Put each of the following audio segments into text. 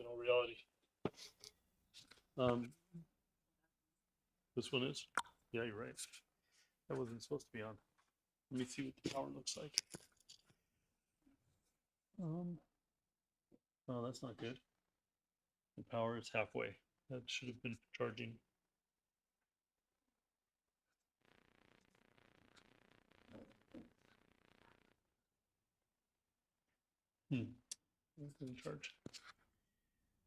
in all reality. This one is? Yeah, you're right. That wasn't supposed to be on. Let me see what the power looks like. Oh, that's not good. The power is halfway. That should have been charging. It's going to charge.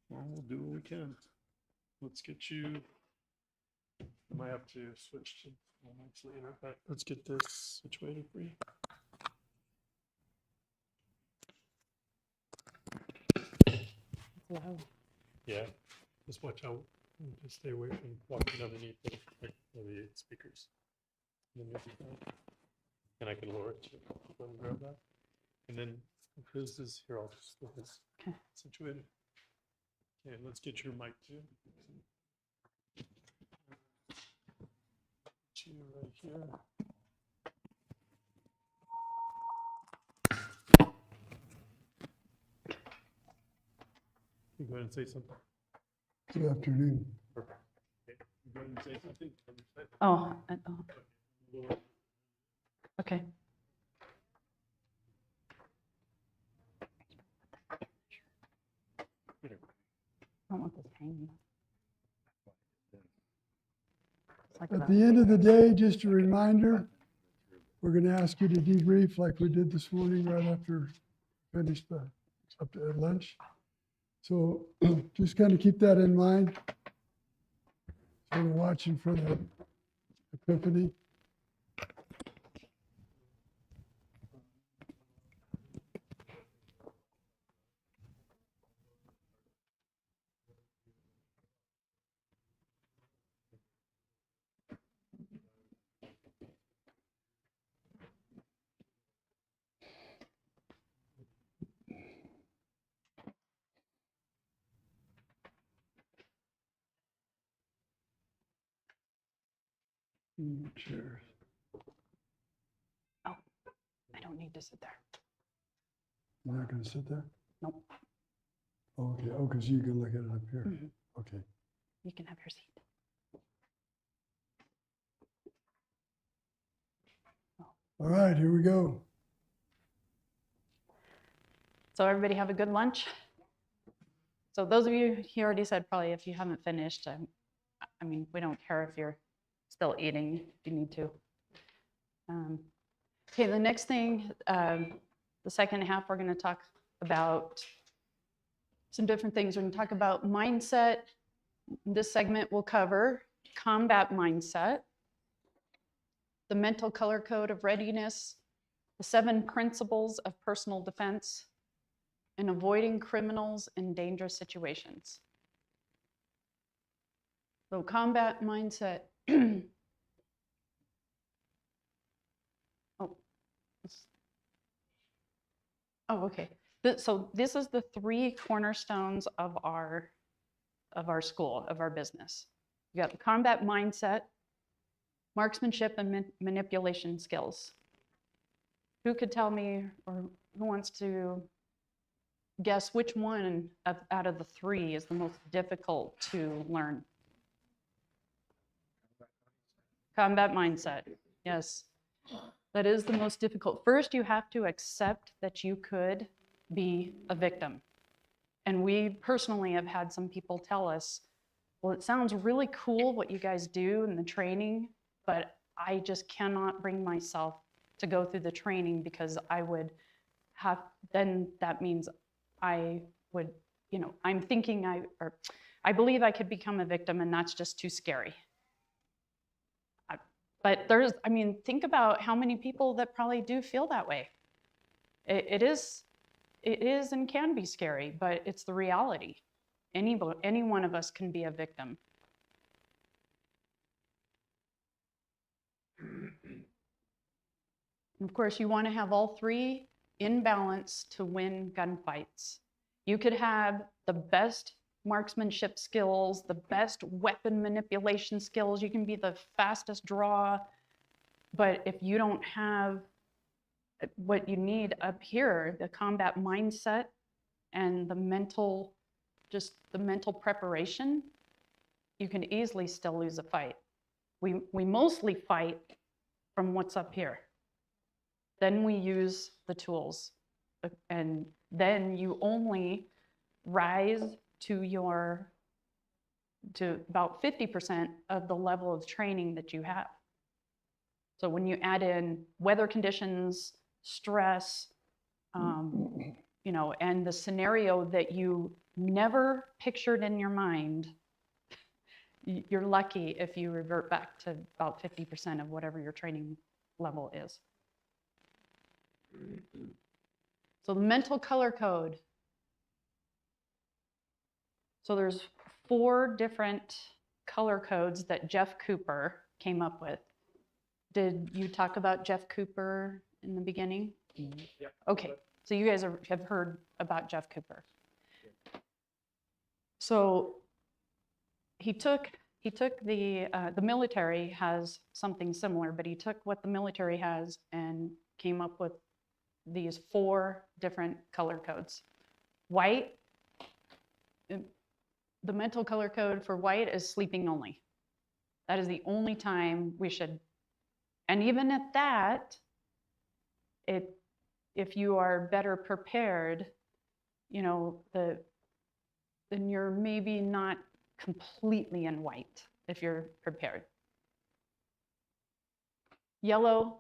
Well, we'll do what we can. Let's get you. I might have to switch to moments later, but let's get this situated for you. Wow. Yeah, just watch out. Just stay away from walking underneath the speakers. And I can lower it too. Go and grab that. And then this is here. I'll just get this situated. Okay, let's get your mic too. Put you right here. You go ahead and say something. Good afternoon. Perfect. Okay. You go ahead and say something. Oh, okay. I don't want this hanging. It's like At that. the end of the day, just a reminder, we're going to ask you to debrief like we did this morning right after finished up at lunch. So just kind of keep that in mind. So we're watching for the epiphany. Chairs. Oh, I don't need to sit there. You're not going to sit there? Nope. Okay. Oh, because you can look at it up here. Mhm. Okay. You can have your seat. All right, here we go. So everybody have a good lunch. So those of you, he already said probably if you haven't finished, I mean, we don't care if you're still eating if you need to. Okay, the next thing, the second half, we're going to talk about some different things. We're going to talk about mindset. This segment will cover combat mindset, the mental color code of readiness, the 7 principles of personal defense, and avoiding criminals in dangerous situations. So combat mindset. Okay. So this is the 3 cornerstones of our school, of our business. You got the combat mindset, marksmanship, and manipulation skills. Who could tell me, or who wants to guess which one out of the 3 is the most difficult to learn? Combat mindset, yes. That is the most difficult. First, you have to accept that you could be a victim. And we personally have had some people tell us, well, it sounds really cool what you guys do in the training, but I just cannot bring myself to go through the training because I would have, then that means I would, I'm thinking I believe I could become a victim, and that's just too scary. But think about how many people that probably do feel that way. It is and can be scary, but it's the reality. Any one of us can be a victim. And of course, you want to have all 3 in balance to win gunfights. You could have the best marksmanship skills, the best weapon manipulation skills, you can be the fastest draw, but if you don't have what you need up here, the combat mindset and the mental just the mental preparation, you can easily still lose a fight. We mostly fight from what's up here. Then we use the tools, and then you only rise to about 50% of the level of training that you have. So when you add in weather conditions, stress, you know, and the scenario that you never pictured in your mind, you're lucky if you revert back to about 50% of whatever your training level is. So the mental color code. So there's 4 different color codes that Jeff Cooper came up with. Did you talk about Jeff Cooper in the beginning? Yeah. Okay, so you guys have heard about Jeff Cooper. So he took the military has something similar, but he took what the military has and came up with these 4 different color codes. White, the mental color code for white is sleeping only. That is the only time we should, and even at that, if you are better prepared, you know, then you're maybe not completely in white if you're prepared. Yellow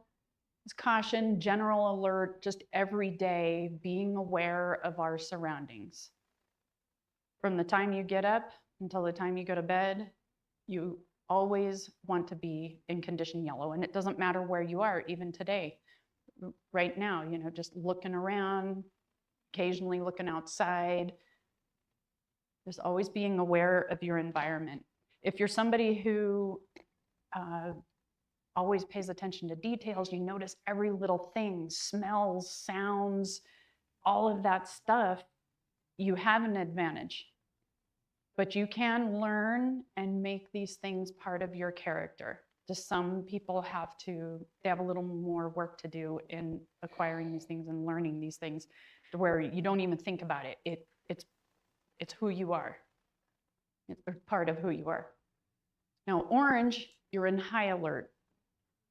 is caution, general alert, just every day being aware of our surroundings. From the time you get up until the time you go to bed, you always want to be in condition yellow. And it doesn't matter where you are, even today, right now, you know, just looking around, occasionally looking outside, just always being aware of your environment. If you're somebody who always pays attention to details, you notice every little thing, smells, sounds, all of that stuff, you have an advantage. But you can learn and make these things part of your character. Just some people they have a little more work to do in acquiring these things and learning these things to where you don't even think about it. It's who you are. It's part of who you are. Now, orange, you're in high alert.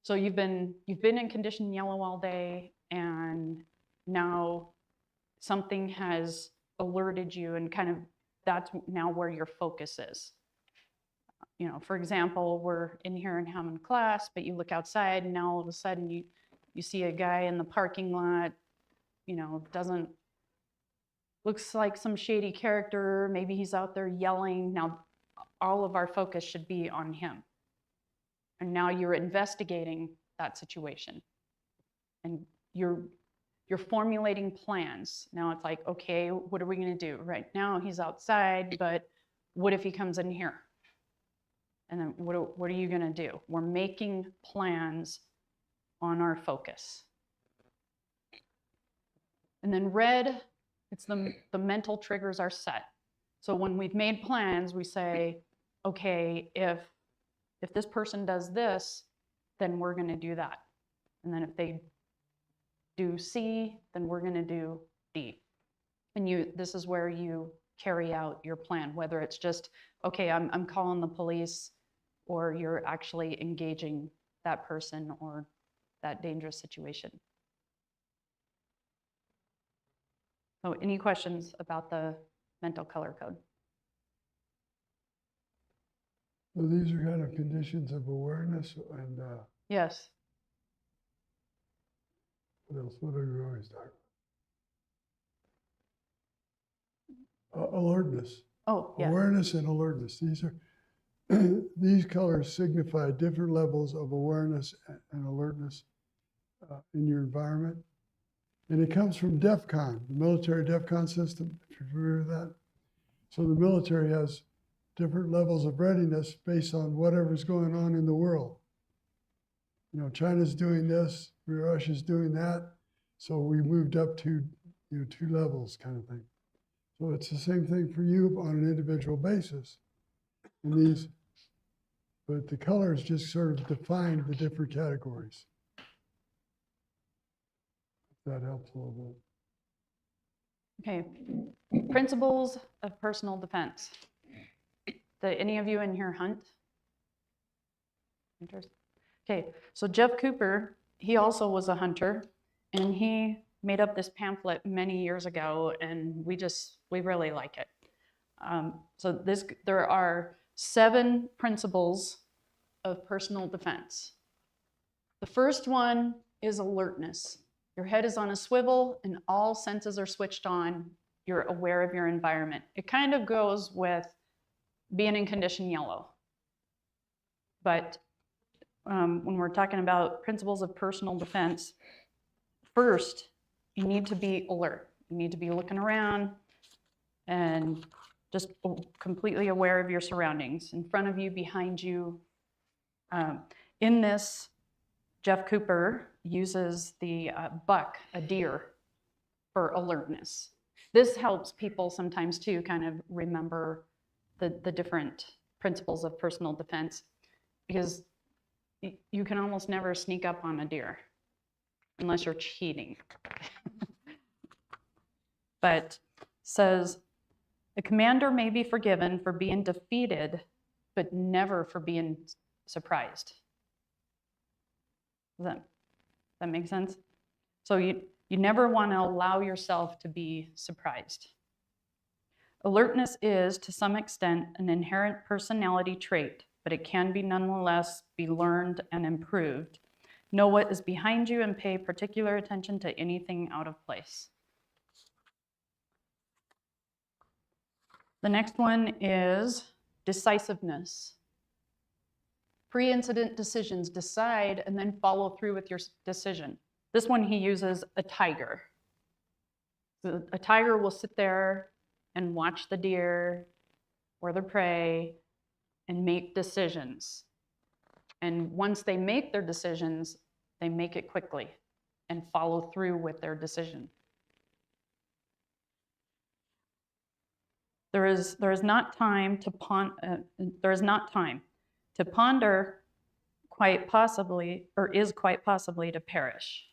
So you've been in condition yellow all day, and now something has alerted you, and kind of that's now where your focus is. You know, for example, we're in here and having class, but you look outside and now all of a sudden you see a guy in the parking lot, you know, looks like some shady character, maybe he's out there yelling. Now, all of our focus should be on him. And now you're investigating that situation. And you're formulating plans. Now it's like, okay, what are we going to do? Right now he's outside, but what if he comes in here? And then what are you going to do? We're making plans on our focus. And then red, it's the mental triggers are set. So when we've made plans, we say, okay, if this person does this, then we're going to do that. And then if they do C, then we're going to do D. And this is where you carry out your plan, whether it's just, okay, I'm calling the police, or you're actually engaging that person or that dangerous situation. So any questions about the mental color code? So these are kind of conditions of awareness and Yes. what else? What are we always talking about? Alertness. Oh, yeah. Awareness and alertness. These colors signify different levels of awareness and alertness in your environment. And it comes from DEFCON, the military DEFCON system, if you're familiar with that. So the military has different levels of readiness based on whatever's going on in the world. You know, China's doing this, Russia's doing that. So we moved up to, 2 levels kind of thing. So it's the same thing for you on an individual basis. And but the colors just sort of define the different categories. If that helps a little Okay, principles of personal defense. Do any of you in here hunt? Hunters? Okay, so Jeff Cooper, he also was a hunter, and he made up this pamphlet many years ago, and we really like it. There are 7 principles of personal defense. The first one is alertness. Your head is on a swivel and all senses are switched on. You're aware of your environment. It kind of goes with being in condition yellow. But when we're talking about principles of personal defense, first, you need to be alert. You need to be looking around and just completely aware of your surroundings. In front of you, behind you. In this, Jeff Cooper uses the buck, a deer, for alertness. This helps people sometimes too kind of remember the different principles of personal defense, because you can almost never sneak up on a deer unless you're cheating. But says, a commander may be forgiven for being defeated, but never for being surprised. Does that make sense? So you never want to allow yourself to be surprised. Alertness is, to some extent, an inherent personality trait, but it can be nonetheless be learned and improved. Know what is behind you and pay particular attention to anything out of place. The next one is decisiveness. Pre-incident decisions, decide and then follow through with your decision. This one he uses a tiger. So a tiger will sit there and watch the deer or the prey and make decisions. And once they make their decisions, they make it quickly and follow through with their decision. There is not time to ponder, quite possibly, or is quite possibly to perish.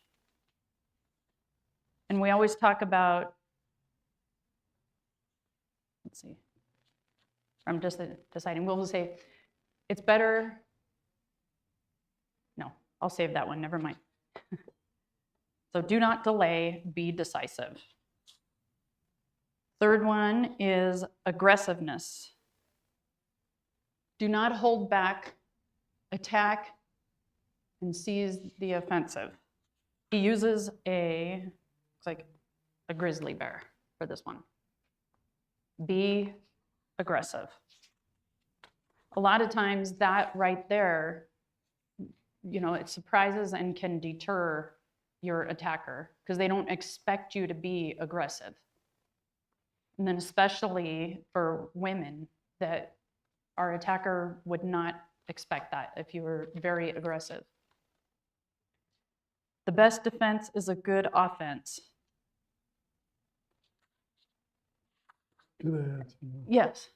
And we always talk about, let's see, I'm just deciding, we'll say, it's better, no, I'll save that one, never mind. So do not delay, be decisive. Third one is aggressiveness. Do not hold back, attack, and seize the offensive. He uses looks like a grizzly bear for this one. Be aggressive. A lot of times that right there, it surprises and can deter your attacker because they don't expect you to be aggressive. And then especially for women, that our attacker would not expect that if you were very aggressive. The best defense is a good offense. Could I add something? Yes.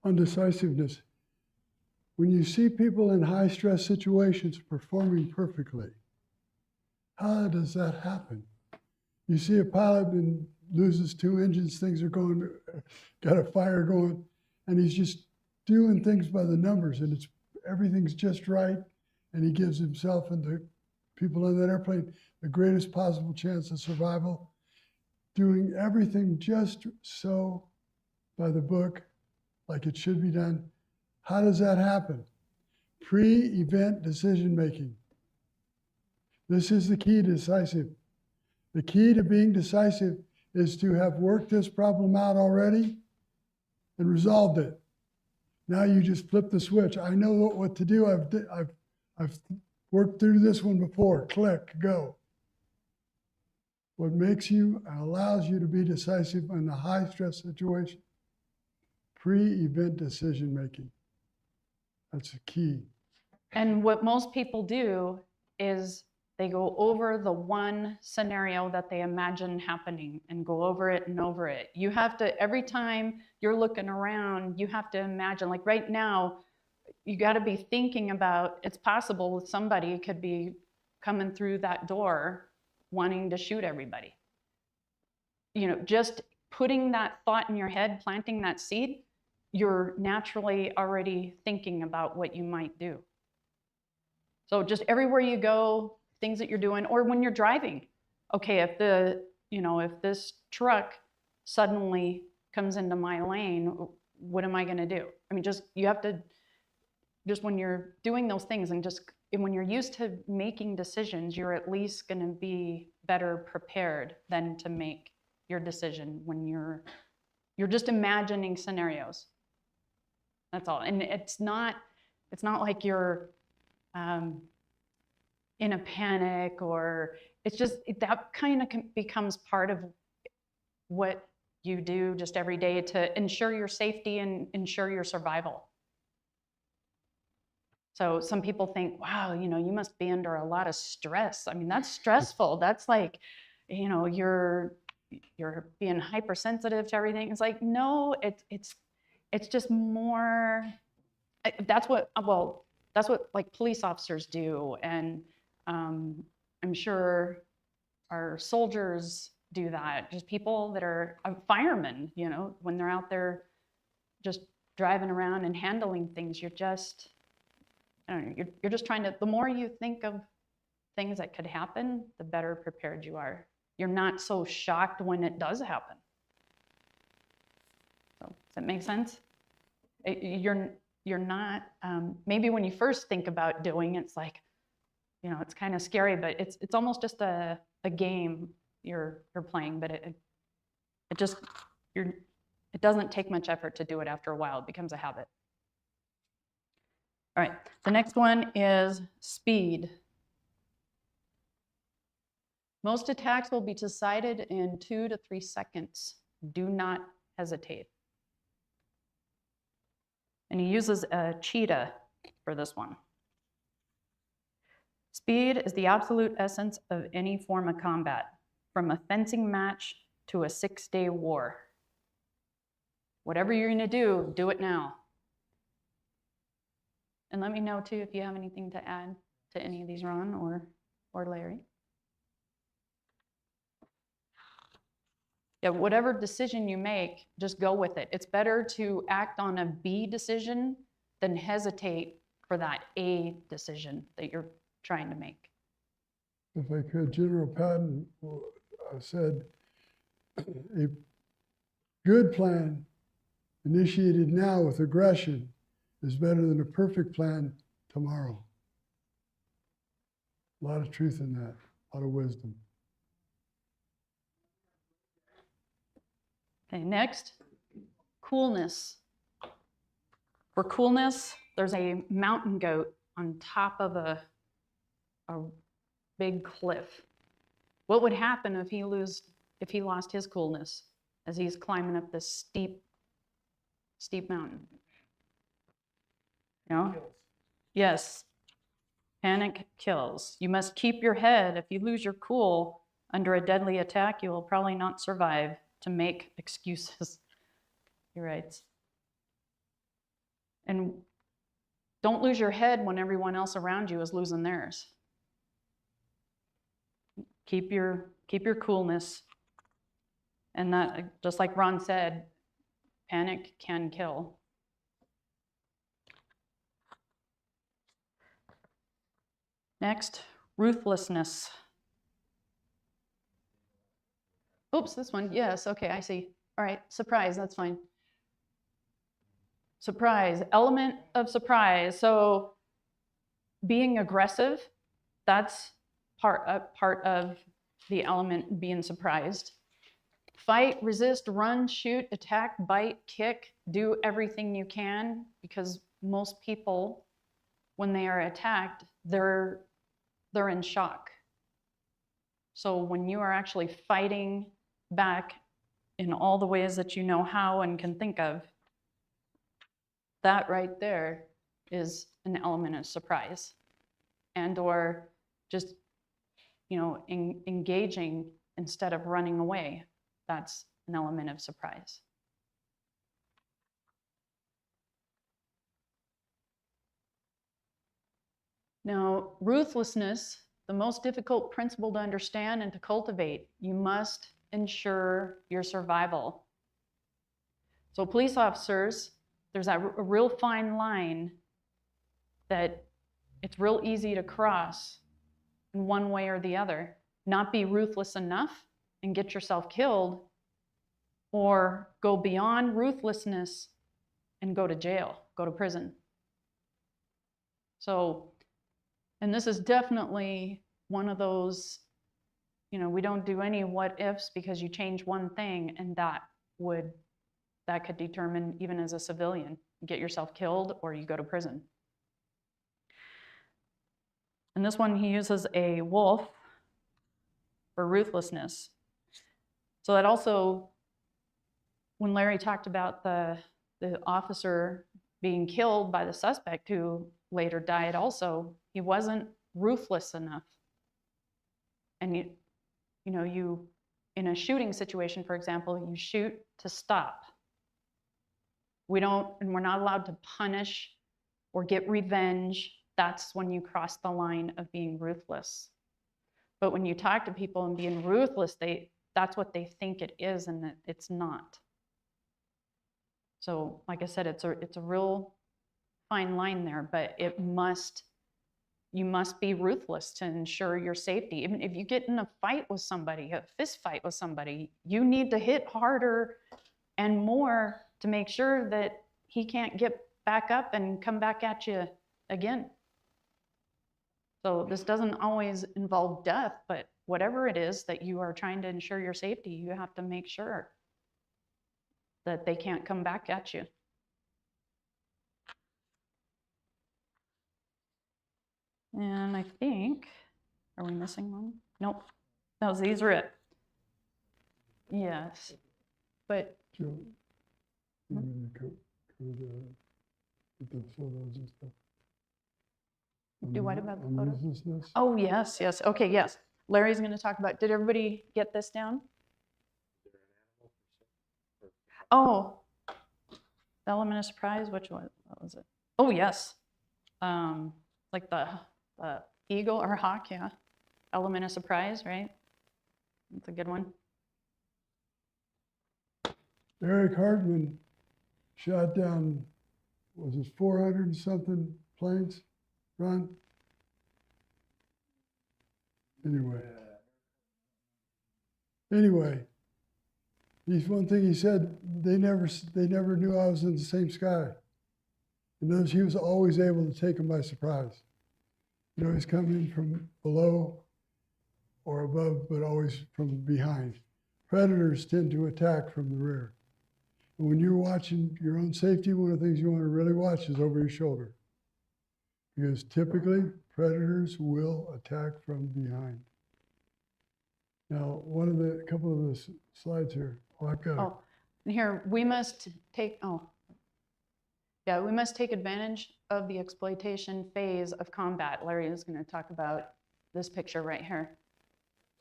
On decisiveness, when you see people in high stress situations performing perfectly, how does that happen? You see a pilot and loses 2 engines, things are going, got a fire going, and he's just doing things by the numbers, and everything's just right, and he gives himself and the people on that airplane the greatest possible chance of survival, doing everything just so by the book, like it should be done. How does that happen? Pre-event decision making. This is the key to decisive. The key to being decisive is to have worked this problem out already and resolved it. Now you just flip the switch. I know what to do. I've worked through this one before. Click, go. What makes you and allows you to be decisive in a high stress situation? Pre-event decision making. That's the key. And what most people do is they go over the one scenario that they imagine happening and go over it and over it. You have to, every time you're looking around, you have to imagine, like right now, you got to be thinking about, it's possible somebody could be coming through that door wanting to shoot everybody. Just putting that thought in your head, planting that seed, you're naturally already thinking about what you might do. So just everywhere you go, things that you're doing, or when you're driving, okay, if if this truck suddenly comes into my lane, what am I going to do? I mean, you have to, just when you're doing those things and when you're used to making decisions, you're at least going to be better prepared than to make your decision when you're just imagining scenarios. That's all. And it's not like you're in a panic, or it's just that kind of becomes part of what you do just every day to ensure your safety and ensure your survival. So some people think, wow, you must be under a lot of stress. I mean, that's stressful. That's like, you're being hypersensitive to everything. It's like, no, it's just more, that's what like police officers do. And I'm sure our soldiers do that. Just people that are firemen, when they're out there just driving around and handling things, you're just, I don't know, you're just trying to, the more you think of things that could happen, the better prepared you are. You're not so shocked when it does happen. So, does that make sense? You're not, maybe when you first think about doing it, it's like, it's kind of scary, but it's almost just a game you're playing, but it doesn't take much effort to do it. After a while, it becomes a habit. All right, the next one is speed. Most attacks will be decided in 2 to 3 seconds. Do not hesitate. And he uses a cheetah for this one. Speed is the absolute essence of any form of combat, from a fencing match to a 6-day war. Whatever you're going to do it now. And let me know too if you have anything to add to any of these, Ron or Larry. Yeah, whatever decision you make, just go with it. It's better to act on a B decision than hesitate for that A decision that you're trying to make. If I could, General Patton said, a good plan initiated now with aggression is better than a perfect plan tomorrow. A lot of truth in that, a lot of wisdom. Okay, next, coolness. For coolness, there's a mountain goat on top of a big cliff. What would happen if he lost his coolness as he's climbing up this steep mountain? Yes, panic kills. You must keep your head. If you lose your cool under a deadly attack, you will probably not survive to make excuses, he writes. And don't lose your head when everyone else around you is losing theirs. Keep your coolness. And that, just like Ron said, panic can kill. Next, ruthlessness. Oops, this one. Yes, okay, I see. All right, surprise, that's fine. Surprise, element of surprise. So being aggressive, that's part of the element being surprised. Fight, resist, run, shoot, attack, bite, kick, do everything you can, because most people, when they are attacked, they're in shock. So when you are actually fighting back in all the ways that you know how and can think of, that right there is an element of surprise. And or just, engaging instead of running away. That's an element of surprise. Now, ruthlessness, the most difficult principle to understand and to cultivate. You must ensure your survival. So police officers, there's a real fine line that it's real easy to cross in one way or the other. Not be ruthless enough and get yourself killed, or go beyond ruthlessness and go to jail, go to prison. So, and this is definitely one of those, we don't do any what ifs, because you change one thing and that could determine, even as a civilian, you get yourself killed or you go to prison. And this one, he uses a wolf for ruthlessness. So that also, when Larry talked about the officer being killed by the suspect who later died also, he wasn't ruthless enough. And you in a shooting situation, for example, you shoot to stop. We're not allowed to punish or get revenge. That's when you cross the line of being ruthless. But when you talk to people and being ruthless, that's what they think it is, and it's not. So, like I said, it's a real fine line there, but you must be ruthless to ensure your safety. Even if you get in a fight with somebody, a fist fight with somebody, you need to hit harder and more to make sure that he can't get back up and come back at you again. So this doesn't always involve death, but whatever it is that you are trying to ensure your safety, you have to make sure that they can't come back at you. And I think, are we missing one? Nope. No, these are it. Yes. But Joe, you want to the photos and stuff? do what about the On photos? ruthlessness? Oh, yes. Okay, yes. Larry's going to talk about, did everybody get this down? Oh, the element of surprise, which one? What was it? Oh, yes. Like the eagle or hawk, yeah. Element of surprise, right? That's a good one. Eric Hartman shot down, was it 400 and something planes? Ron? Anyway, one thing he said, they never knew I was in the same sky. And those, he was always able to take them by surprise. He's coming from below or above, but always from behind. Predators tend to attack from the rear. And when you're watching your own safety, one of the things you want to really watch is over your shoulder. Because typically, predators will attack from behind. Now, a couple of the slides here. Oh, and here, we must take advantage of the exploitation phase of combat. Larry is going to talk about this picture right here.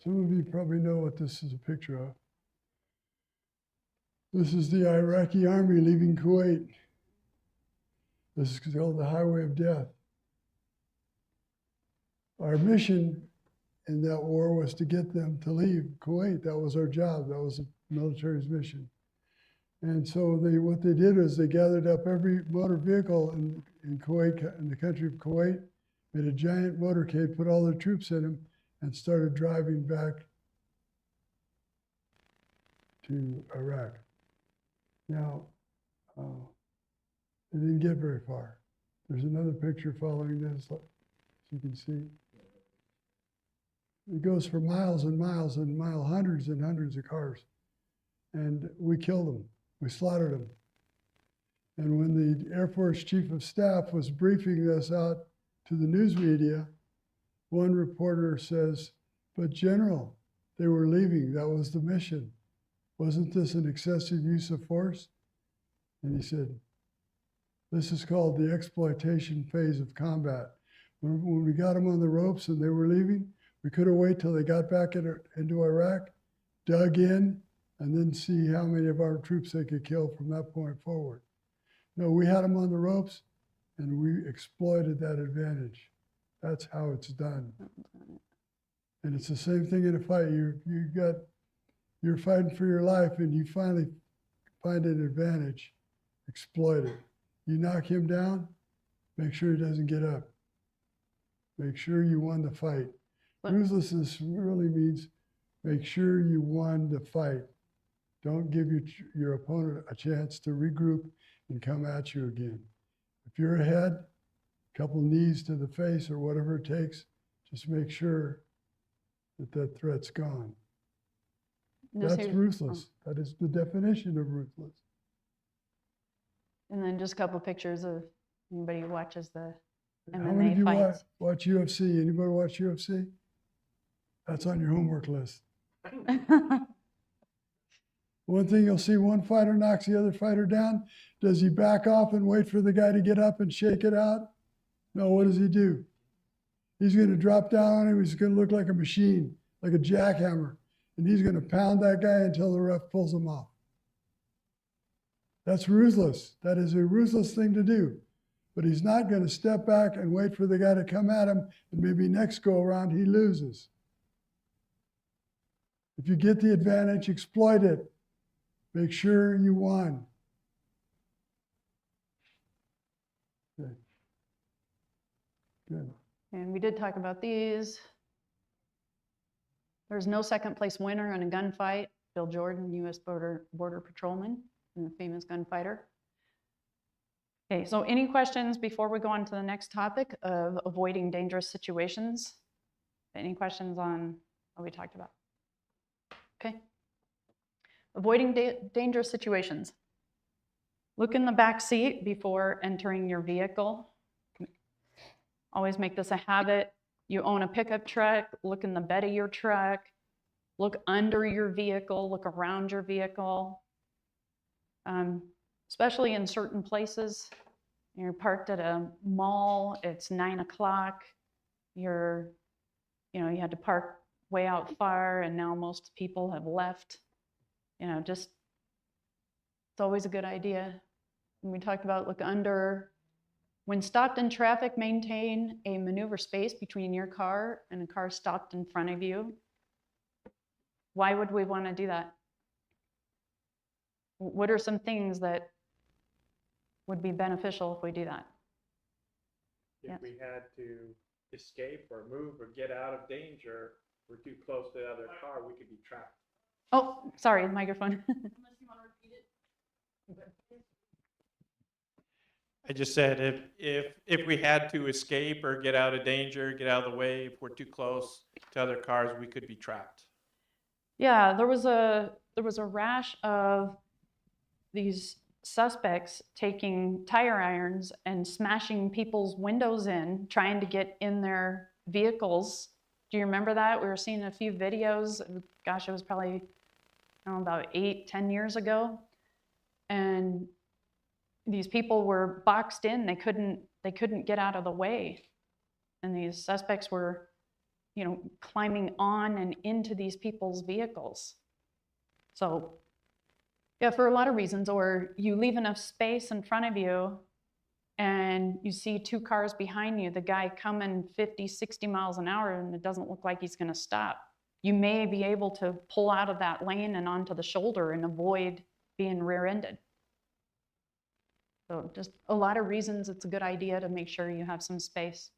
Some of you probably know what this is a picture of. This is the Iraqi army leaving Kuwait. This is called the Highway of Death. Our mission in that war was to get them to leave Kuwait. That was our job. That was the military's mission. And so what they did is they gathered up every motor vehicle in Kuwait, in the country of Kuwait, made a giant motorcade, put all their troops in them, and started driving back to Iraq. Now, they didn't get very far. There's another picture following this, as you can see. It goes for miles and miles and miles, hundreds and hundreds of cars. And we killed them. We slaughtered them. And when the Air Force Chief of Staff was briefing us out to the news media, one reporter says, "But General, they were leaving. That was the mission. Wasn't this an excessive use of force?" And he said, "This is called the exploitation phase of combat. When we got them on the ropes and they were leaving, we could have waited till they got back into Iraq, dug in, and then see how many of our troops they could kill from that point forward. No, we had them on the ropes and we exploited that advantage. That's how it's done. And it's the same thing in a fight. You're fighting for your life and you finally find an advantage, exploit it. You knock him down, make sure he doesn't get up. Make sure you won the fight. But- Ruthlessness really means make sure you won the fight. Don't give your opponent a chance to regroup and come at you again. If you're ahead, a couple knees to the face or whatever it takes, just make sure that that threat's gone. Just That's here- ruthless. That is the definition of ruthless. And then just a couple pictures of anybody who watches the How many of MMA you fights. watch UFC? Anybody watch UFC? That's on your homework list. One thing you'll see, one fighter knocks the other fighter down. Does he back off and wait for the guy to get up and shake it out? No, what does he do? He's going to drop down on him. He's going to look like a machine, like a jackhammer. And he's going to pound that guy until the ref pulls him off. That's ruthless. That is a ruthless thing to do. But he's not going to step back and wait for the guy to come at him, and maybe next go around he loses. If you get the advantage, exploit it. Make sure you won. Okay. Good. And we did talk about these. There's no second place winner in a gunfight. Bill Jordan, U.S. Border Patrolman, and the famous gunfighter. Okay, so any questions before we go on to the next topic of avoiding dangerous situations? Any questions on what we talked about? Okay. Avoiding dangerous situations. Look in the back seat before entering your vehicle. Always make this a habit. You own a pickup truck, look in the bed of your truck, look under your vehicle, look around your vehicle. Especially in certain places. You're parked at a mall, it's 9 o'clock, you had to park way out far and now most people have left. Just, it's always a good idea. And we talked about look under. When stopped in traffic, maintain a maneuver space between your car and a car stopped in front of you. Why would we want to do that? What are some things that would be beneficial if we do that? If Yeah. we had to escape or move or get out of danger, we're too close to the other car, we could be trapped. Oh, sorry, microphone. I just said if we had to escape or get out of danger, get out of the way, if we're too close to other cars, we could be trapped. Yeah, there was a rash of these suspects taking tire irons and smashing people's windows in, trying to get in their vehicles. Do you remember that? We were seeing a few videos. Gosh, it was probably, I don't know, about 8-10 years ago. And these people were boxed in. They couldn't get out of the way. And these suspects were, climbing on and into these people's vehicles. So, yeah, for a lot of reasons. Or you leave enough space in front of you and you see 2 cars behind you, the guy coming 50, 60 miles an hour, and it doesn't look like he's going to stop. You may be able to pull out of that lane and onto the shoulder and avoid being rear-ended. So just a lot of reasons it's a good idea to make sure you have some space.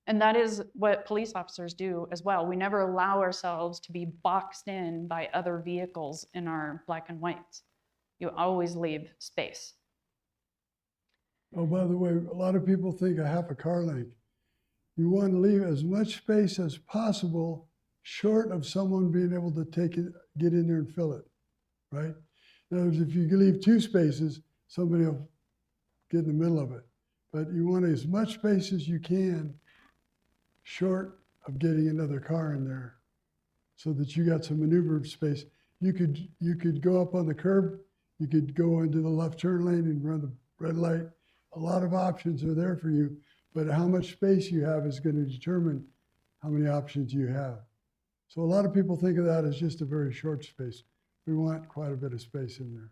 And that is what police officers do as well. We never allow ourselves to be boxed in by other vehicles in our black and whites. You always leave space. Oh, by the way, a lot of people think a half a car length. You want to leave as much space as possible short of someone being able to take it, get in there and fill it, right? In other words, if you leave 2 spaces, somebody will get in the middle of it. But you want as much space as you can short of getting another car in there so that you got some maneuver space. You could go up on the curb, you could go into the left turn lane and run the red light. A lot of options are there for you, but how much space you have is going to determine how many options you have. So a lot of people think of that as just a very short space. We want quite a bit of space in there.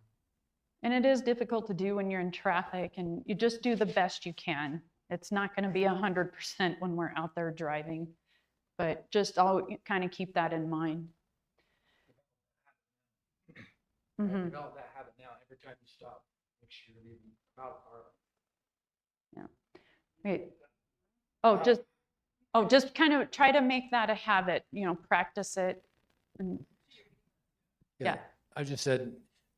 And it is difficult to do when you're in traffic, and you just do the best you can. It's not going to be 100% when we're out there driving, but just all kind of keep that in mind. Develop that habit now. every time you stop, make sure you're leaving out of our. Wait. Just kind of try to make that a habit, practice it. And yeah. I just said,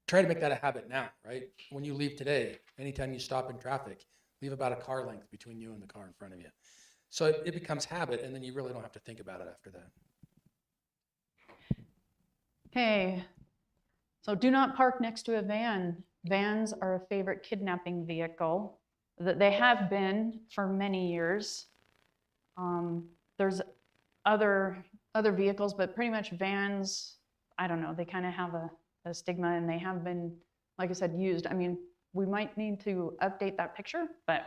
try to make that a habit now, right? When you leave today, anytime you stop in traffic, leave about a car length between you and the car in front of you. So it becomes habit, and then you really don't have to think about it after that. Okay. So do not park next to a van. Vans are a favorite kidnapping vehicle. They have been for many years. There's other vehicles, but pretty much vans, I don't know, they kind of have a stigma, and they have been, like I said, used. I mean, we might need to update that picture, but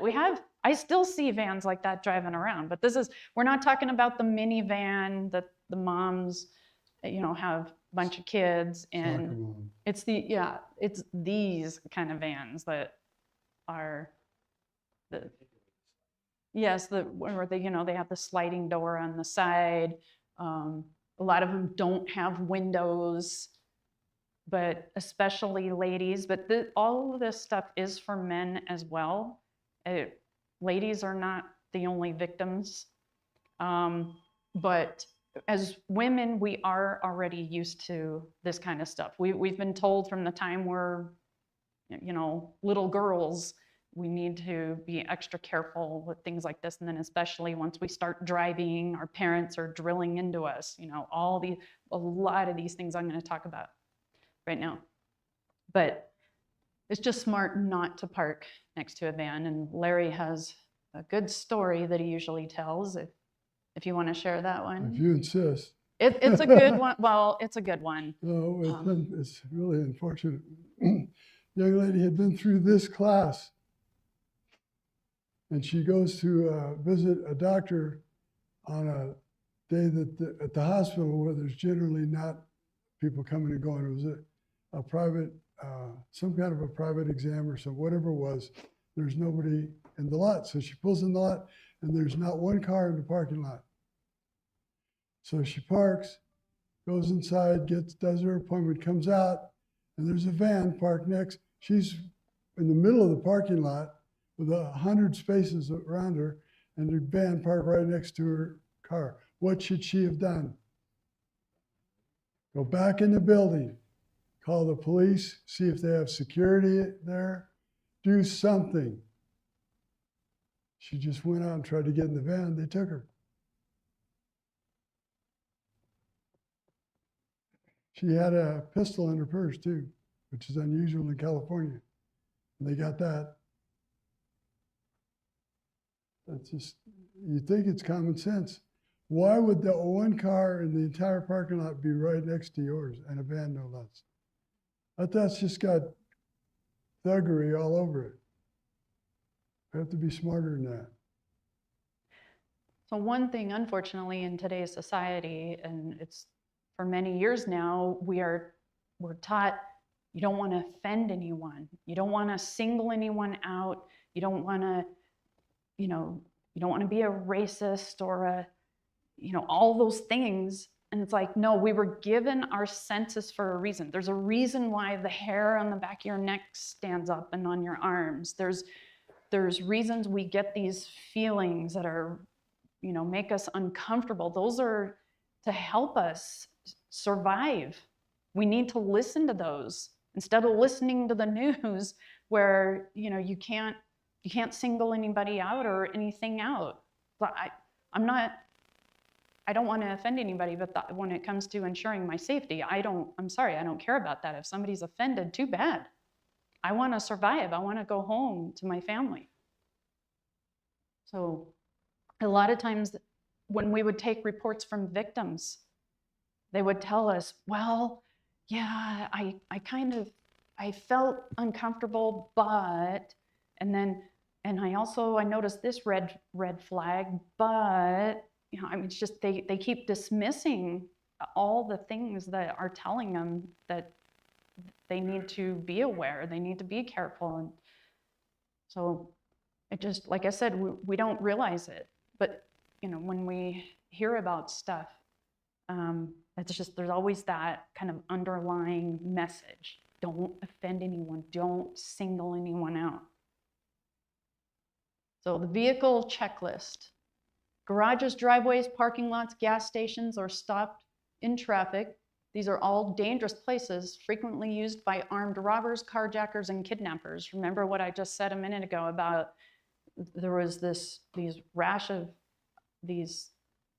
I still see vans like that driving around. But we're not talking about the minivan that the moms, have a bunch of kids, and Soccer mom. it's these kind of vans that are where they have the sliding door on the side. A lot of them don't have windows, but especially ladies. But all of this stuff is for men as well. Ladies are not the only victims, but as women, we are already used to this kind of stuff. We've been told from the time we're, little girls, we need to be extra careful with things like this. And then especially once we start driving, our parents are drilling into us, a lot of these things I'm going to talk about right now. But it's just smart not to park next to a van. And Larry has a good story that he usually tells, if you want to share that one. If you insist. It's a good one. Well, it's a good one. No, it's really unfortunate. Young lady had been through this class, and she goes to visit a doctor on a day at the hospital where there's generally not people coming and going. It was a private, some kind of a private exam or whatever it was. There's nobody in the lot. So she pulls in the lot, and there's not one car in the parking lot. So she parks, goes inside, does her appointment, comes out, and there's a van parked next. She's in the middle of the parking lot with 100 spaces around her, and the van parked right next to her car. What should she have done? Go back in the building, call the police, see if they have security there, do something. She just went out and tried to get in the van. They took her. She had a pistol in her purse too, which is unusual in California. And they got that. That's just, you think it's common sense. Why would the one car in the entire parking lot be right next to yours, and a van no less? That's just got thuggery all over it. We have to be smarter than that. So one thing, unfortunately, in today's society, and it's for many years now, we're taught you don't want to offend anyone. You don't want to single anyone out. You don't want to, you don't want to be a racist or all those things. And it's like, no, we were given our senses for a reason. There's a reason why the hair on the back of your neck stands up and on your arms. There's reasons we get these feelings that are, make us uncomfortable. Those are to help us survive. We need to listen to those instead of listening to the news where, you can't single anybody out or anything out. But I don't want to offend anybody, but when it comes to ensuring my safety, I'm sorry, I don't care about that. If somebody's offended, too bad. I want to survive. I want to go home to my family. So a lot of times when we would take reports from victims, they would tell us, well, yeah, I felt uncomfortable, but, and I noticed this red flag, but, it's just, they keep dismissing all the things that are telling them that they need to be aware, they need to be careful. And so it just, like I said, we don't realize it, but, when we hear about stuff, it's just, there's always that kind of underlying message. Don't offend anyone. Don't single anyone out. So the vehicle checklist. Garages, driveways, parking lots, gas stations, or stopped in traffic. These are all dangerous places frequently used by armed robbers, carjackers, and kidnappers. Remember what I just said a minute ago about there was these rash of these,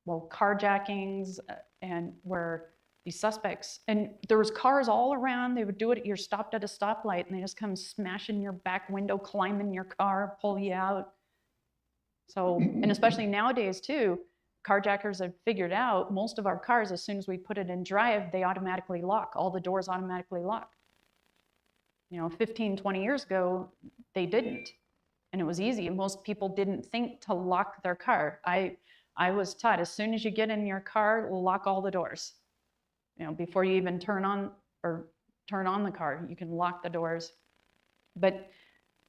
well, carjackings and where these suspects, and there was cars all around. They would do it, you're stopped at a stoplight and they just come smashing your back window, climb in your car, pull you out. So, and especially nowadays too, carjackers have figured out most of our cars, as soon as we put it in drive, they automatically lock. All the doors automatically lock. 15, 20 years ago, they didn't. And it was easy. Most people didn't think to lock their car. I was taught, as soon as you get in your car, lock all the doors. Before you even turn on the car, you can lock the doors. But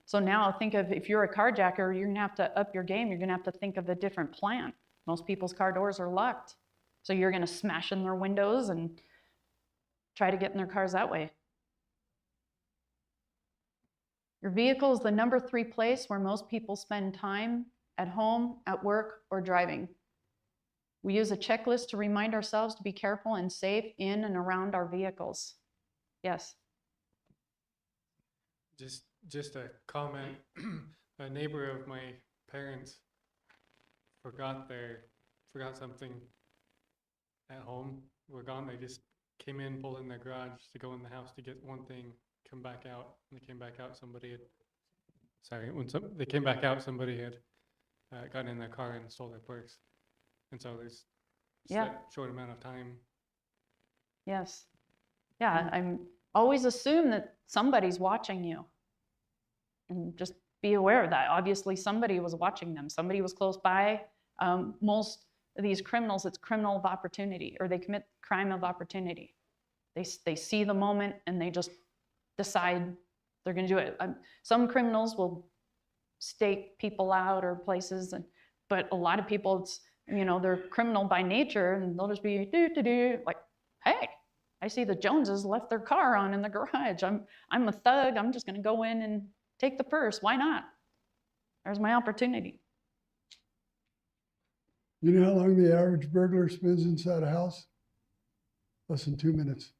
so now think of, if you're a carjacker, you're gonna have to up your game. You're gonna have to think of a different plan. Most people's car doors are locked. So you're gonna smash in their windows and try to get in their cars that way. Your vehicle is the number 3 place where most people spend time, at home, at work, or driving. We use a checklist to remind ourselves to be careful and safe in and around our vehicles. Yes. Just a comment. A neighbor of my parents forgot something at home. We're gone. They just came in, pulled in their garage to go in the house to get one thing, come back out. When they came back out, somebody had gotten in their car and stole their purse. And so there's that short amount of time. Yes. Yeah, I'm always assume that somebody's watching you. And just be aware of that. Obviously, somebody was watching them. Somebody was close by. Most of these criminals, it's criminal of opportunity, or they commit crime of opportunity. They see the moment and they just decide they're going to do it. Some criminals will stake people out or places, but a lot of people, it's, they're criminal by nature, and they'll just be like, hey, I see the Joneses left their car on in the garage. I'm a thug. I'm just going to go in and take the purse. Why not? There's my opportunity. You know how long the average burglar spends inside a house? Less than 2 minutes.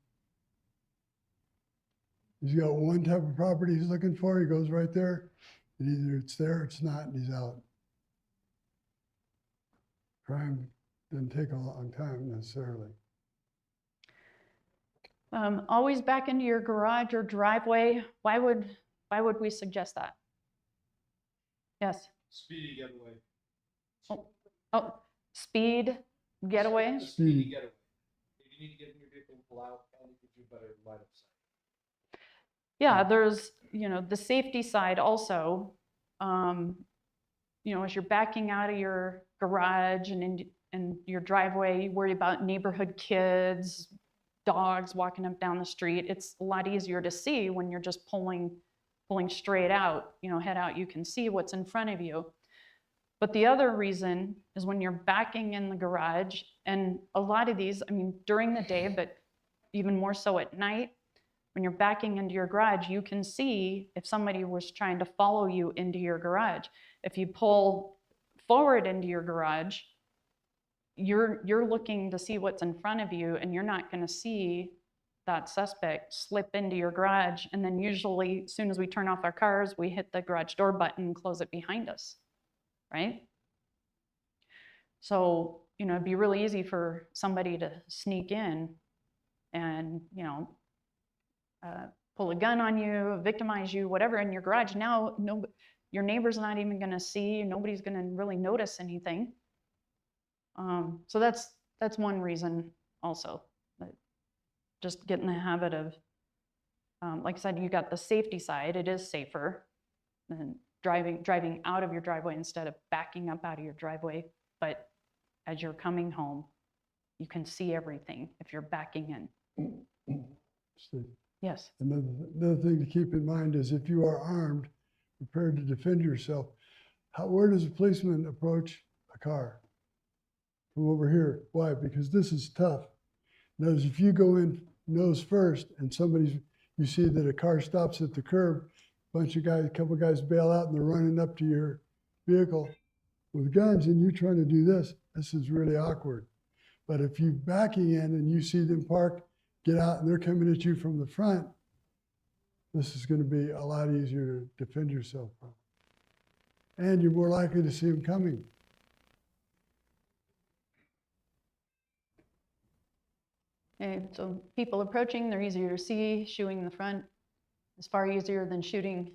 He's got one type of property he's looking for. He goes right there, and either it's there or it's not, and he's out. Crime doesn't take a long time necessarily. Always back into your garage or driveway. Why would we suggest that? Yes. Speedy getaway. Oh, speed getaway. Speedy getaway. If you need to get in your vehicle and pull out, and you do better line of sight. Yeah, there's the safety side also. As you're backing out of your garage and in your driveway, you worry about neighborhood kids, dogs walking up down the street. It's a lot easier to see when you're just pulling straight out, head out, you can see what's in front of you. But the other reason is when you're backing in the garage, and a lot of these, during the day, but even more so at night, when you're backing into your garage, you can see if somebody was trying to follow you into your garage. If you pull forward into your garage, you're looking to see what's in front of you, and you're not going to see that suspect slip into your garage. And then usually, as soon as we turn off our cars, we hit the garage door button and close it behind us, right? So, it'd be really easy for somebody to sneak in and, pull a gun on you, victimize you, whatever, in your garage. Now, your neighbor's not even going to see, nobody's going to really notice anything. So that's one reason also. Just get in the habit of, like I said, you got the safety side. It is safer than driving out of your driveway instead of backing up out of your driveway. But as you're coming home, you can see everything if you're backing in. Steve, Yes. another thing to keep in mind is if you are armed, prepared to defend yourself, where does a policeman approach a car? From over here. Why? Because this is tough. Notice if you go in nose first and you see that a car stops at the curb, a couple guys bail out and they're running up to your vehicle with guns and you're trying to do this, this is really awkward. But if you backing in and you see them park, get out and they're coming at you from the front, this is going to be a lot easier to defend yourself from. And you're more likely to see them coming. Okay, so people approaching, they're easier to see. Shooting in the front is far easier than shooting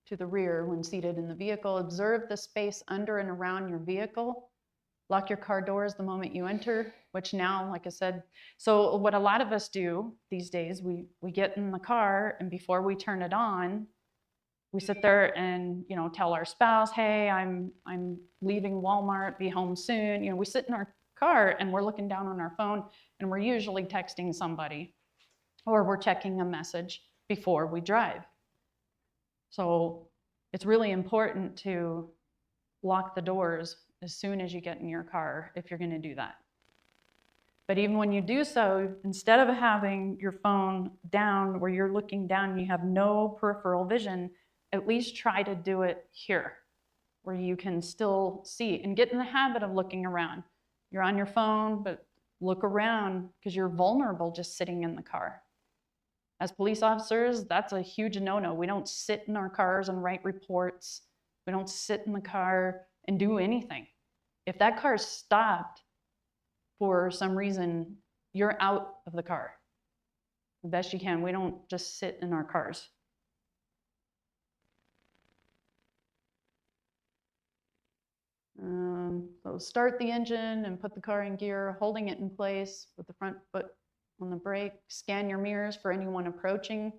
to the rear when seated in the vehicle. Observe the space under and around your vehicle. Lock your car doors the moment you enter, which now, like I said, so what a lot of us do these days, we get in the car and before we turn it on, we sit there and, you know, tell our spouse, hey, I'm leaving Walmart, be home soon. You know, we sit in our car and we're looking down on our phone and we're usually texting somebody or we're checking a message before we drive. So it's really important to lock the doors as soon as you get in your car if you're going to do that. But even when you do so, instead of having your phone down where you're looking down and you have no peripheral vision, at least try to do it here where you can still see and get in the habit of looking around. You're on your phone, but look around because you're vulnerable just sitting in the car. As police officers, that's a huge no-no. We don't sit in our cars and write reports. We don't sit in the car and do anything. If that car stopped for some reason, you're out of the car the best you can. We don't just sit in our cars. So start the engine and put the car in gear, holding it in place with the front foot on the brake. Scan your mirrors for anyone approaching.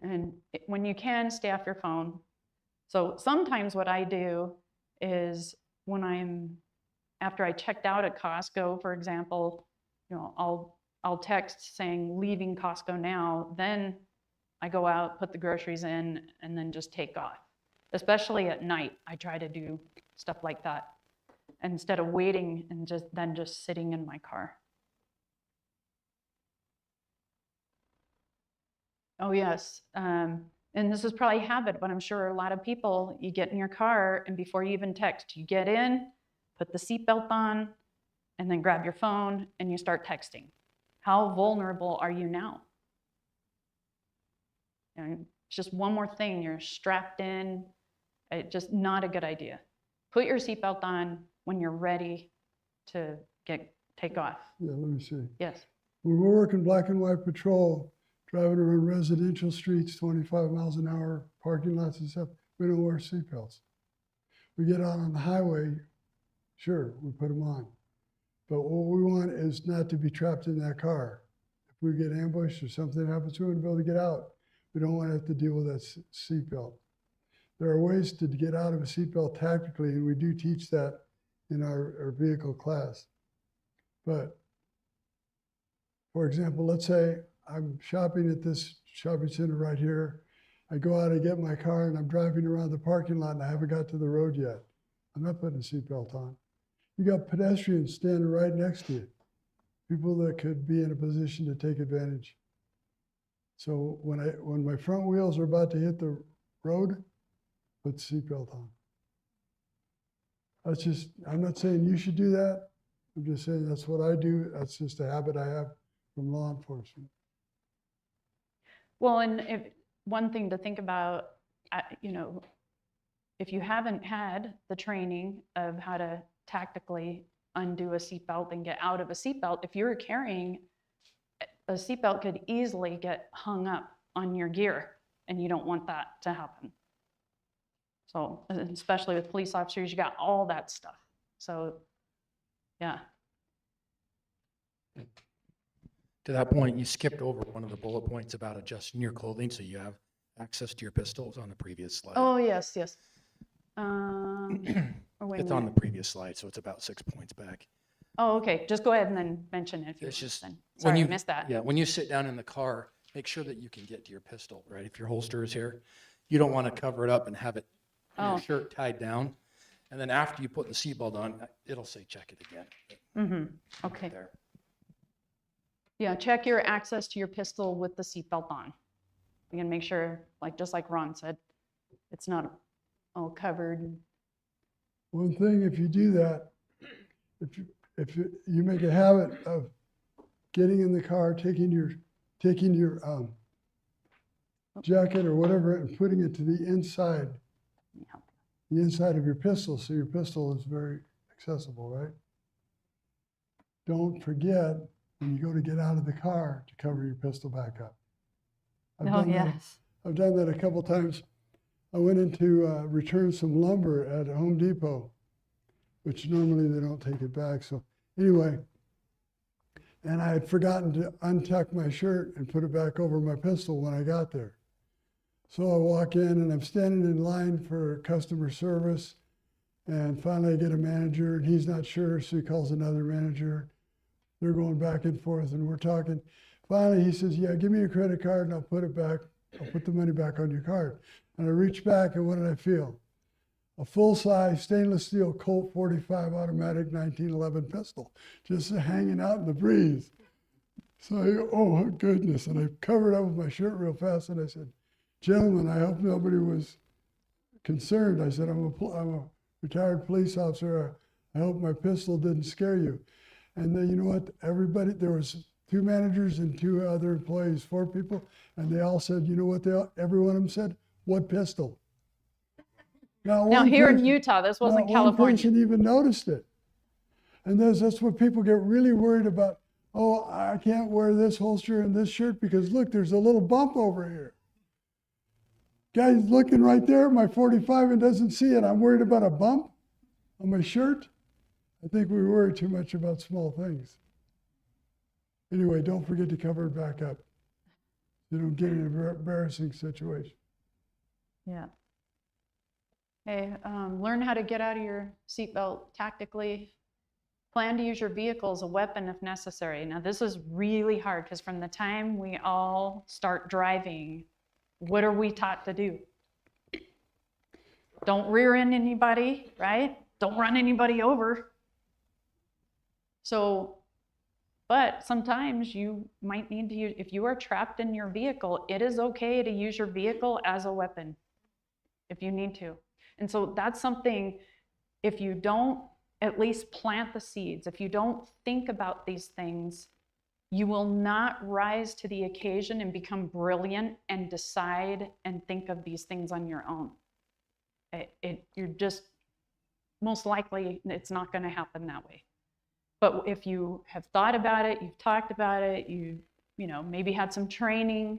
And when you can, stay off your phone. So sometimes what I do is when after I checked out at Costco, for example, you know, I'll text saying leaving Costco now, then I go out, put the groceries in, and then just take off. Especially at night, I try to do stuff like that instead of waiting and just sitting in my car. Oh yes, and this is probably habit, but I'm sure a lot of people, you get in your car and before you even text, you get in, put the seatbelt on, and then grab your phone and you start texting. How vulnerable are you now? You know, it's just one more thing, you're strapped in. It's just not a good idea. Put your seatbelt on when you're ready to take off. Yeah, let me see. Yes. When we're working black and white patrol, driving around residential streets, 25 miles an hour, parking lots and stuff, we don't wear seatbelts. We get out on the highway, sure, we put them on. But what we want is not to be trapped in that car. If we get ambushed or something happens, we want to be able to get out. We don't want to have to deal with that seatbelt. There are ways to get out of a seatbelt tactically, and we do teach that in our vehicle class. But for example, let's say I'm shopping at this shopping center right here. I go out, I get my car, and I'm driving around the parking lot, and I haven't got to the road yet. I'm not putting a seatbelt on. You got pedestrians standing right next to you, people that could be in a position to take advantage. So when my front wheels are about to hit the road, put the seatbelt on. That's just, I'm not saying you should do that. I'm just saying that's what I do. That's just a habit I have from law enforcement. Well, and one thing to think about, you know, if you haven't had the training of how to tactically undo a seatbelt and get out of a seatbelt, if you're carrying a seatbelt could easily get hung up on your gear, and you don't want that to happen. So, especially with police officers, you got all that stuff. So, yeah. To that point, you skipped over one of the bullet points about adjusting your clothing so you have access to your pistols on the previous slide. Oh, yes, yes. Oh, wait a It's on the minute. previous slide, so it's about 6 points back. Oh, okay. Just go ahead and then mention it if you It's want. just Then. when Sorry, you I missed that. Yeah, when you sit down in the car, make sure that you can get to your pistol, right? If your holster is here, you don't want to cover it up and have it Oh. your shirt tied down. And then after you put the seatbelt on, it'll say check it again. Mm-hmm. Okay. There. Yeah, check your access to your pistol with the seatbelt on. You can make sure, like, just like Ron said, it's not all covered. One thing, if you do that, if you make a habit of getting in the car, taking your jacket or whatever and putting it to the inside of your pistol, so your pistol is very accessible, right? Don't forget when you go to get out of the car to cover your pistol back up. I've done that a couple times. I went in to return some lumber at Home Depot, which normally they don't take it back. So anyway, and I had forgotten to untuck my shirt and put it back over my pistol when I got there. So I walk in and I'm standing in line for customer service, and finally I get a manager and he's not sure, so he calls another manager. They're going back and forth and we're talking. Finally he says, yeah, give me your credit card and I'll put it back. I'll put the money back on your card. And I reach back and what did I feel? A full-size stainless steel Colt 45 automatic 1911 pistol, just hanging out in the breeze. So I, oh goodness, and I covered up with my shirt real fast and I said, gentlemen, I hope nobody was concerned. I said, I'm a retired police officer. I hope my pistol didn't scare you. And then you know what, everybody, there was 2 managers and 2 other employees, 4 people, and they all said, you know what, every one of them said, what pistol? Now here in Utah, this wasn't Not California. one person even noticed it. And that's what people get really worried about. Oh, I can't wear this holster and this shirt because look, there's a little bump over here. Guy's looking right there at my 45 and doesn't see it. I'm worried about a bump on my shirt. I think we worry too much about small things. Anyway, don't forget to cover it back up. You don't get in an embarrassing situation. Yeah. Okay, learn how to get out of your seatbelt tactically. Plan to use your vehicle as a weapon if necessary. Now, this is really hard because from the time we all start driving, what are we taught to do? Don't rear end anybody, right? Don't run anybody over. So, but sometimes you might need to use, if you are trapped in your vehicle, it is okay to use your vehicle as a weapon if you need to. And so that's something, if you don't at least plant the seeds, if you don't think about these things, you will not rise to the occasion and become brilliant and decide and think of these things on your own. You're just, most likely, it's not going to happen that way. But if you have thought about it, you've talked about it, you know, maybe had some training,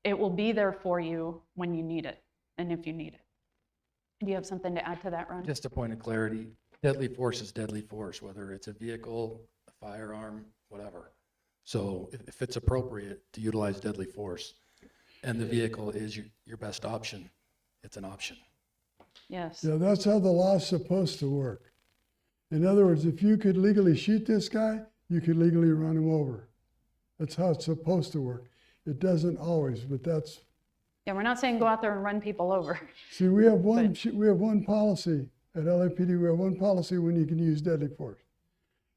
it will be there for you when you need it and if you need it. Do you have something to add to that, Ron? Just a point of clarity, deadly force is deadly force, whether it's a vehicle, a firearm, whatever. So if it's appropriate to utilize deadly force and the vehicle is your best option, it's an option. Yes. Yeah, that's how the law's supposed to work. In other words, if you could legally shoot this guy, you could legally run him over. That's how it's supposed to work. It doesn't always, but that's. Yeah, we're not saying go out there and run people over. See, we have one policy at LAPD. We have one policy when you can use deadly force,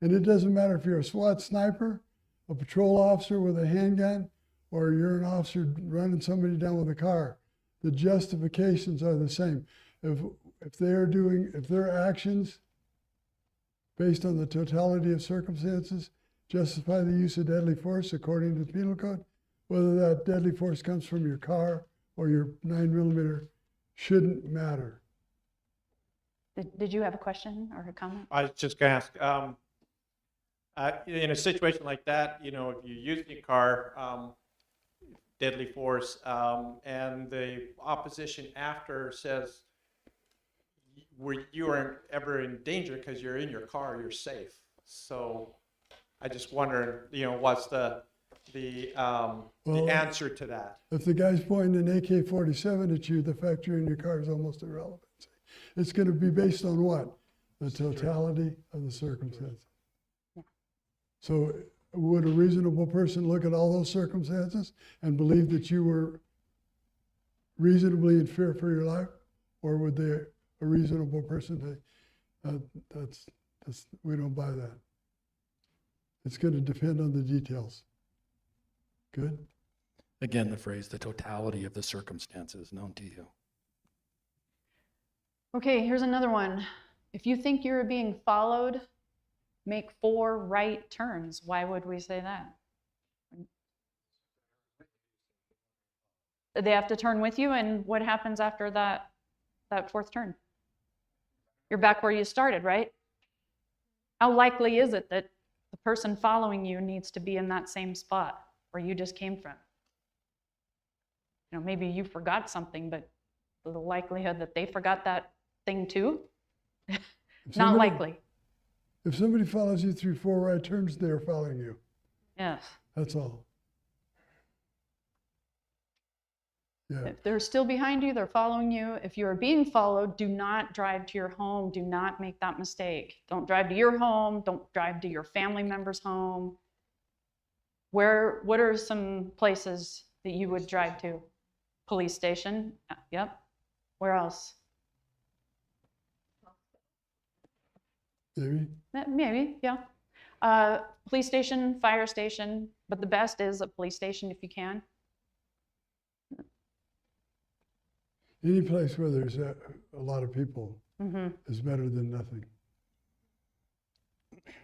and it doesn't matter if you're a SWAT sniper, a patrol officer with a handgun, or you're an officer running somebody down with a car. The justifications are the same. If their actions based on the totality of circumstances justify the use of deadly force according to the penal code, whether that deadly force comes from your car or your 9mm shouldn't matter. Did you have a question or a comment? I was just going to ask, in a situation like that, you know, if you use your car, deadly force, and the opposition after says, you aren't ever in danger because you're in your car, you're safe. So I just wonder, you know, what's the answer to that? If the guy's pointing an AK-47 at you, the fact you're in your car is almost irrelevant. It's going to be based on what? The totality of the circumstances. Yeah. So would a reasonable person look at all those circumstances and believe that you were reasonably in fear for your life? Or would a reasonable person say, we don't buy that? It's going to depend on the details. Good? Again, the phrase, the totality of the circumstances known to you. Okay, here's another one. If you think you're being followed, make 4 right turns. Why would we say that? They have to turn with you, and what happens after that 4th turn? You're back where you started, right? How likely is it that the person following you needs to be in that same spot where you just came from? You know, maybe you forgot something, but the likelihood that they forgot that thing too, If not somebody- likely. If somebody follows you through 4 right turns, they're following you. Yes. That's all. Yeah. If they're still behind you, they're following you. If you're being followed, do not drive to your home. Do not make that mistake. Don't drive to your home. Don't drive to your family member's home. What are some places that you would drive to? Police station? Yep. Where else? Maybe. Maybe, yeah. Police station, fire station, but the best is a police station if you can. Any place where there's a lot of people Mm-hmm. is better than nothing.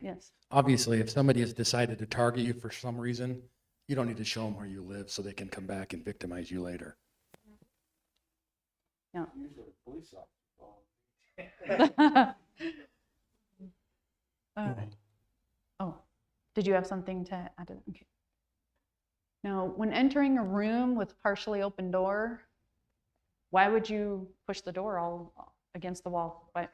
Yes. Obviously, if somebody has decided to target you for some reason, you don't need to show them where you live so they can come back and victimize you later. Yeah. Usually police All right. Oh, did you have something to add to that? Okay. Now, when entering a room with a partially open door, why would you push the door all against the wall? Why?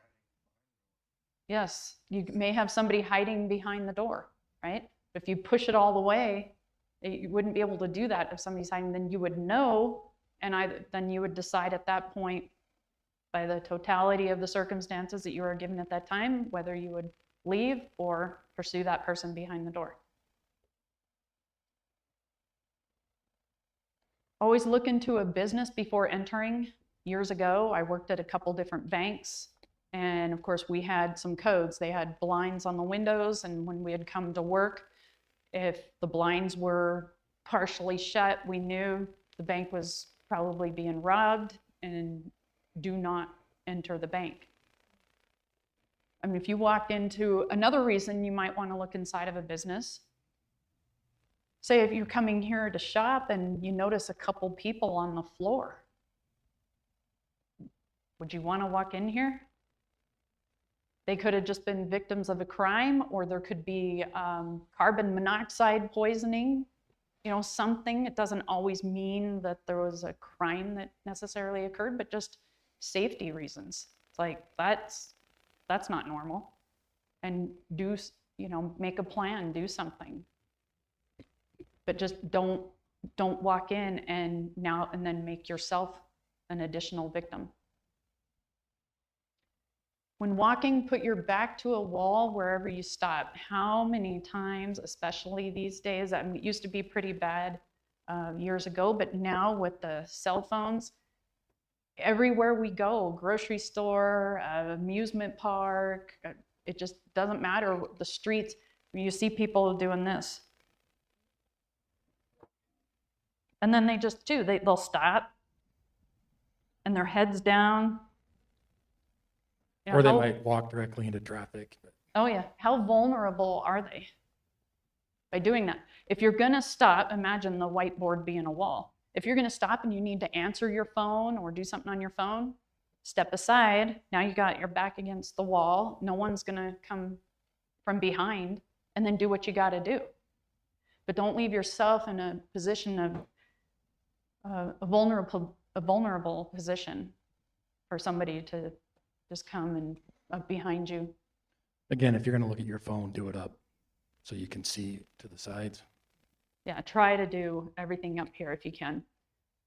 Yes, you may have somebody hiding behind the door, right? If you push it all the way, you wouldn't be able to do that if somebody's hiding. Then you would know, and then you would decide at that point, by the totality of the circumstances that you were given at that time, whether you would leave or pursue that person behind the door. Always look into a business before entering. Years ago, I worked at a couple different banks, and of course we had some codes. They had blinds on the windows, and when we had come to work, if the blinds were partially shut, we knew the bank was probably being robbed, and do not enter the bank. I mean, if you walked into, another reason you might want to look inside of a business, say if you're coming here to shop and you notice a couple people on the floor, would you want to walk in here? They could have just been victims of a crime, or there could be carbon monoxide poisoning, you know, something. It doesn't always mean that there was a crime that necessarily occurred, but just safety reasons. It's like, that's not normal. And do, you know, make a plan, do something. But just don't walk in and then make yourself an additional victim. When walking, put your back to a wall wherever you stop. How many times, especially these days, I mean, it used to be pretty bad years ago, but now with the cell phones, everywhere we go, grocery store, amusement park, it just doesn't matter, the streets, you see people doing this. And then they just do, they'll stop and their head's down. You know, Or they might walk directly into traffic. Oh yeah, how vulnerable are they by doing that? If you're gonna stop, imagine the whiteboard being a wall. If you're gonna stop and you need to answer your phone or do something on your phone, step aside. Now you got your back against the wall. No one's gonna come from behind, and then do what you gotta do. But don't leave yourself in a position of a vulnerable position for somebody to just come and up behind you. Again, if you're going to look at your phone, do it up so you can see to the sides. Yeah, try to do everything up here if you can.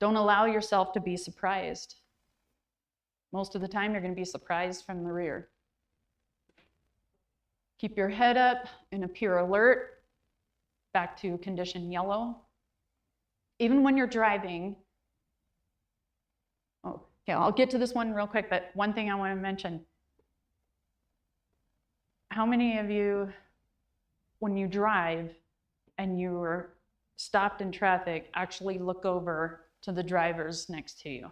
Don't allow yourself to be surprised. Most of the time, you're going to be surprised from the rear. Keep your head up and appear alert. Back to condition yellow. Even when you're driving, okay, I'll get to this one real quick, but one thing I want to mention. How many of you, when you drive and you're stopped in traffic, actually look over to the drivers next to you.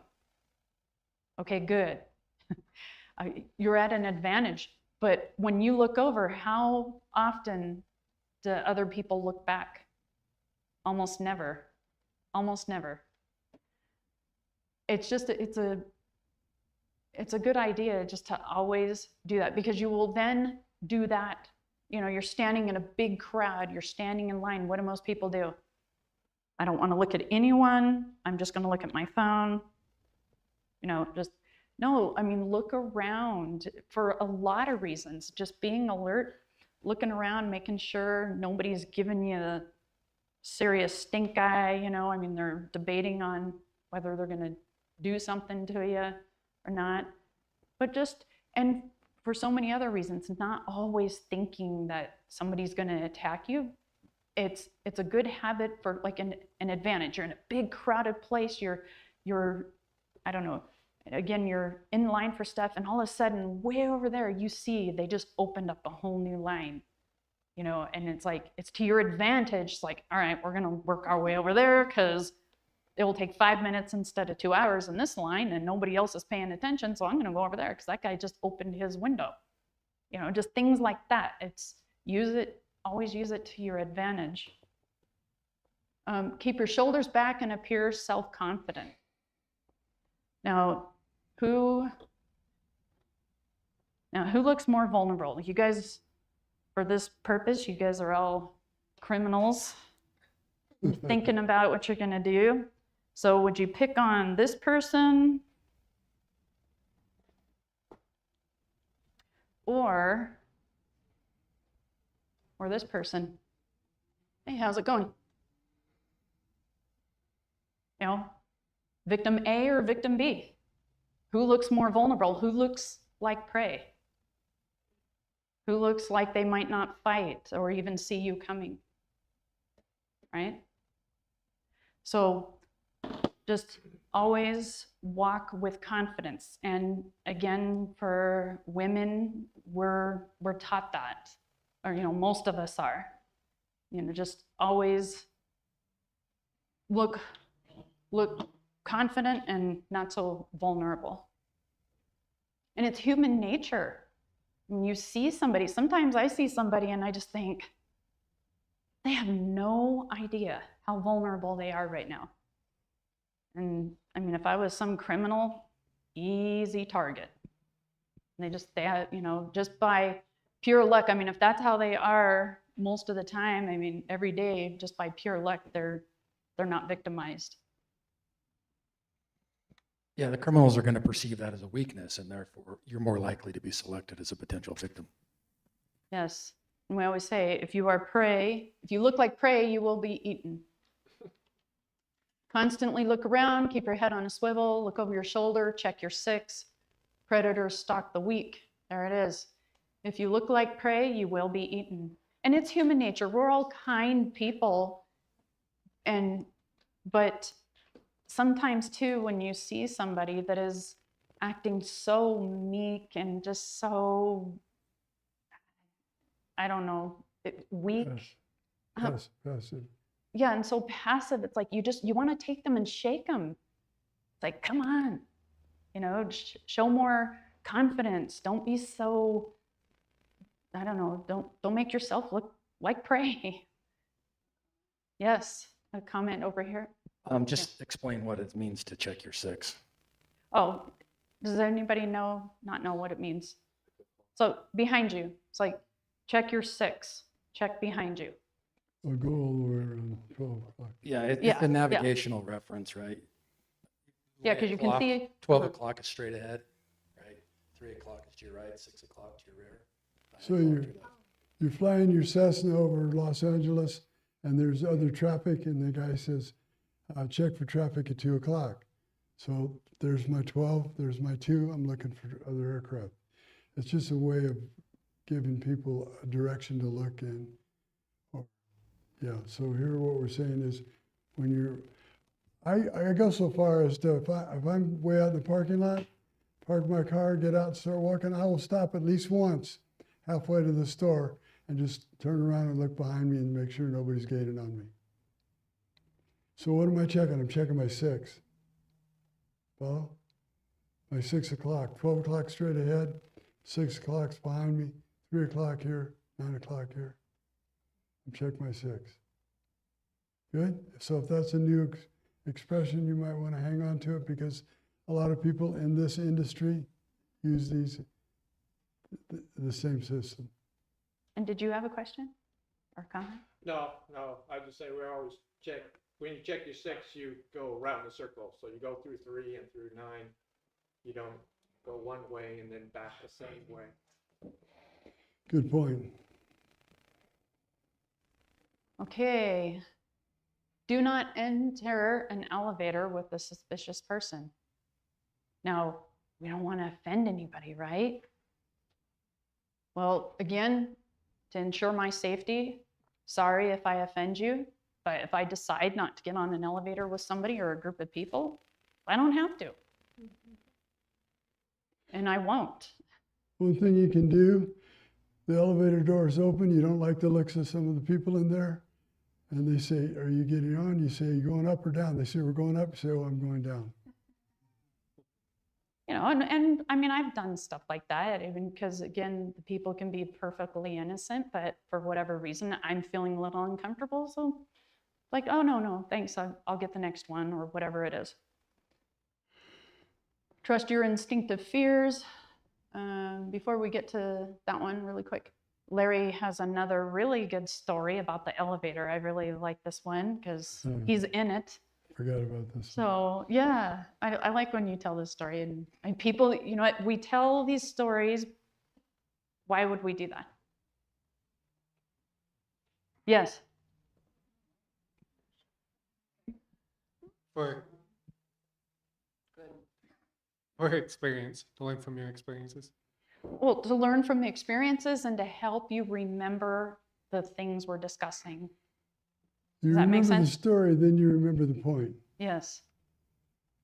Okay, good. You're at an advantage. But when you look over, how often do other people look back? Almost never. Almost never. It's just, it's a good idea just to always do that, because you will then do that. You know, you're standing in a big crowd, you're standing in line. What do most people do? I don't want to look at anyone. I'm just going to look at my phone. You know, just, no, I mean, look around for a lot of reasons. Just being alert, looking around, making sure nobody's giving you a serious stink eye, you know. I mean, they're debating on whether they're going to do something to you or not. But just, and for so many other reasons, not always thinking that somebody's going to attack you. It's a good habit for like an advantage. You're in a big crowded place, you're I don't know, again, you're in line for stuff, and all of a sudden, way over there, you see they just opened up a whole new line, you know, and it's like, it's to your advantage. It's like, all right, we're gonna work our way over there because it will take 5 minutes instead of 2 hours in this line, and nobody else is paying attention, so I'm gonna go over there because that guy just opened his window. You know, just things like that. It's, always use it to your advantage. Keep your shoulders back and appear self-confident. Now, who looks more vulnerable? You guys, for this purpose, you guys are all criminals thinking about what you're gonna do. So would you pick on this person or this person? Hey, how's it going? You know, victim A or victim B? Who looks more vulnerable? Who looks like prey? Who looks like they might not fight or even see you coming? Right? So just always walk with confidence. And again, for women, we're taught that, or, you know, most of us are. You know, just always look confident and not so vulnerable. And it's human nature. When you see somebody, sometimes I see somebody and I just think, they have no idea how vulnerable they are right now. And I mean, if I was some criminal, easy target. They have, you know, just by pure luck. I mean, if that's how they are most of the time, I mean, every day, just by pure luck, they're not victimized. Yeah, the criminals are going to perceive that as a weakness, and therefore you're more likely to be selected as a potential victim. Yes. And we always say, if you are prey, if you look like prey, you will be eaten. Constantly look around, keep your head on a swivel, look over your shoulder, check your six. Predators stalk the weak. There it is. If you look like prey, you will be eaten. And it's human nature. We're all kind people. But sometimes too, when you see somebody that is acting so meek and just so, I don't know, weak. Passive. Yeah, and so passive, it's like you want to take them and shake them. It's like, come on, you know, show more confidence. Don't be so, I don't know, don't make yourself look like prey. Yes, a comment over here. Just explain what it means to check your six. Oh, does anybody not know what it means? So behind you, it's like, check your six, check behind you. I'll go all the way around 12 o'clock. Yeah, it's Yeah, a navigational reference, right? Yeah, because you can see. 12 o'clock is straight ahead, right? 3 o'clock is to your right, 6 o'clock to your rear. So you're flying your Cessna over Los Angeles, and there's other traffic, and the guy says, check for traffic at 2 o'clock. So there's my 12, there's my 2, I'm looking for other aircraft. It's just a way of giving people a direction to look in. Yeah, so here what we're saying is, when you're, I go so far as to, if I'm way out in the parking lot, park my car, get out and start walking, I will stop at least once halfway to the store and just turn around and look behind me and make sure nobody's gaining on me. So what am I checking? I'm checking my 6. Follow? My 6 o'clock, 12 o'clock straight ahead, 6 o'clock's behind me, 3 o'clock here, 9 o'clock here. I'm checking my 6. Good? So if that's a new expression, you might want to hang on to it, because a lot of people in this industry use the same system. And did you have a question or comment? No, I just say we always check, when you check your 6, you go around the circle. So you go through 3 and through 9. You don't go one way and then back the same way. Good point. Okay. Do not enter an elevator with a suspicious person. Now, we don't want to offend anybody, right? Well, again, to ensure my safety, sorry if I offend you, but if I decide not to get on an elevator with somebody or a group of people, I don't have to. And I won't. One thing you can do, the elevator door is open, you don't like the looks of some of the people in there, and they say, are you getting on? You say, are you going up or down? They say, we're going up. You say, oh, I'm going down. You know, and I mean, I've done stuff like that, even because, again, the people can be perfectly innocent, but for whatever reason, I'm feeling a little uncomfortable. So, like, oh, no, thanks. I'll get the next one, or whatever it is. Trust your instinctive fears. Before we get to that one really quick, Larry has another really good story about the elevator. I really like this one because he's in it. Forgot about this. So yeah, I like when you tell this story, and people, you know what, we tell these stories. Why would we do that? Yes. For experience, to learn from your experiences. Well, to learn from the experiences and to help you remember the things we're discussing. You that make remember the sense? story, then you remember the point. Yes.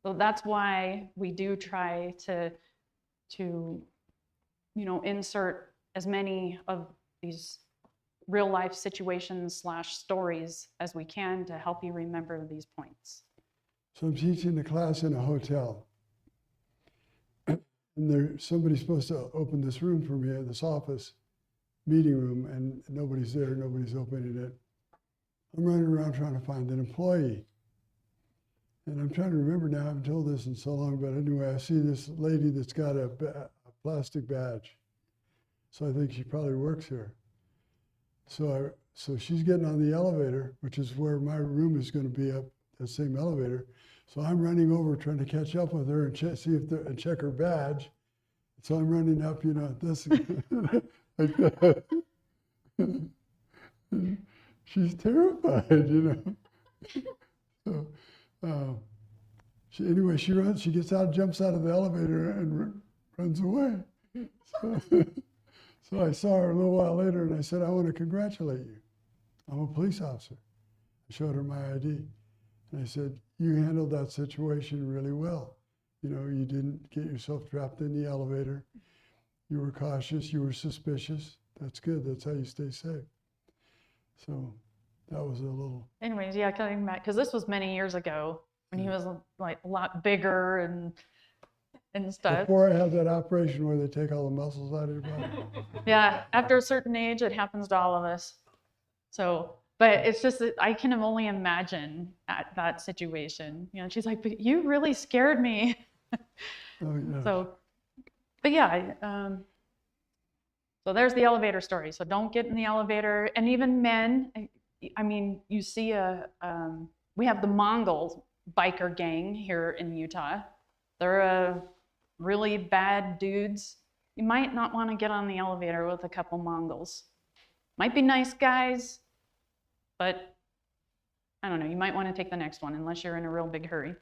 So that's why we do try to you know, insert as many of these real life situations / stories as we can to help you remember these points. So I'm teaching a class in a hotel. And somebody's supposed to open this room for me, this office meeting room, and nobody's there, nobody's opening it. I'm running around trying to find an employee. And I'm trying to remember now, I haven't told this in so long, but anyway, I see this lady that's got a plastic badge. So I think she probably works here. So she's getting on the elevator, which is where my room is going to be, up the same elevator. So I'm running over trying to catch up with her and see if and check her badge. So I'm running up, you know, this like that. She's terrified, you know. So anyway, she runs, she gets out, jumps out of the elevator and runs away. So I saw her a little while later and I said, I want to congratulate you. I'm a police officer. I showed her my ID. And I said, you handled that situation really well. You know, you didn't get yourself trapped in the elevator. You were cautious, you were suspicious. That's good, that's how you stay safe. So that was a little. Anyways, yeah, coming back, because this was many years ago when he was like a lot bigger and stuff. Before I had that operation where they take all the muscles out of your body. Yeah, after a certain age, it happens to all of us. So, but it's just that I can only imagine that situation. You know, she's like, but you really scared me. Oh, yeah. So, but yeah, so there's the elevator story. So don't get in the elevator. And even men, I mean, you see we have the Mongol biker gang here in Utah. They're really bad dudes. You might not want to get on the elevator with a couple Mongols. Might be nice guys, but I don't know, you might want to take the next one unless you're in a real big hurry.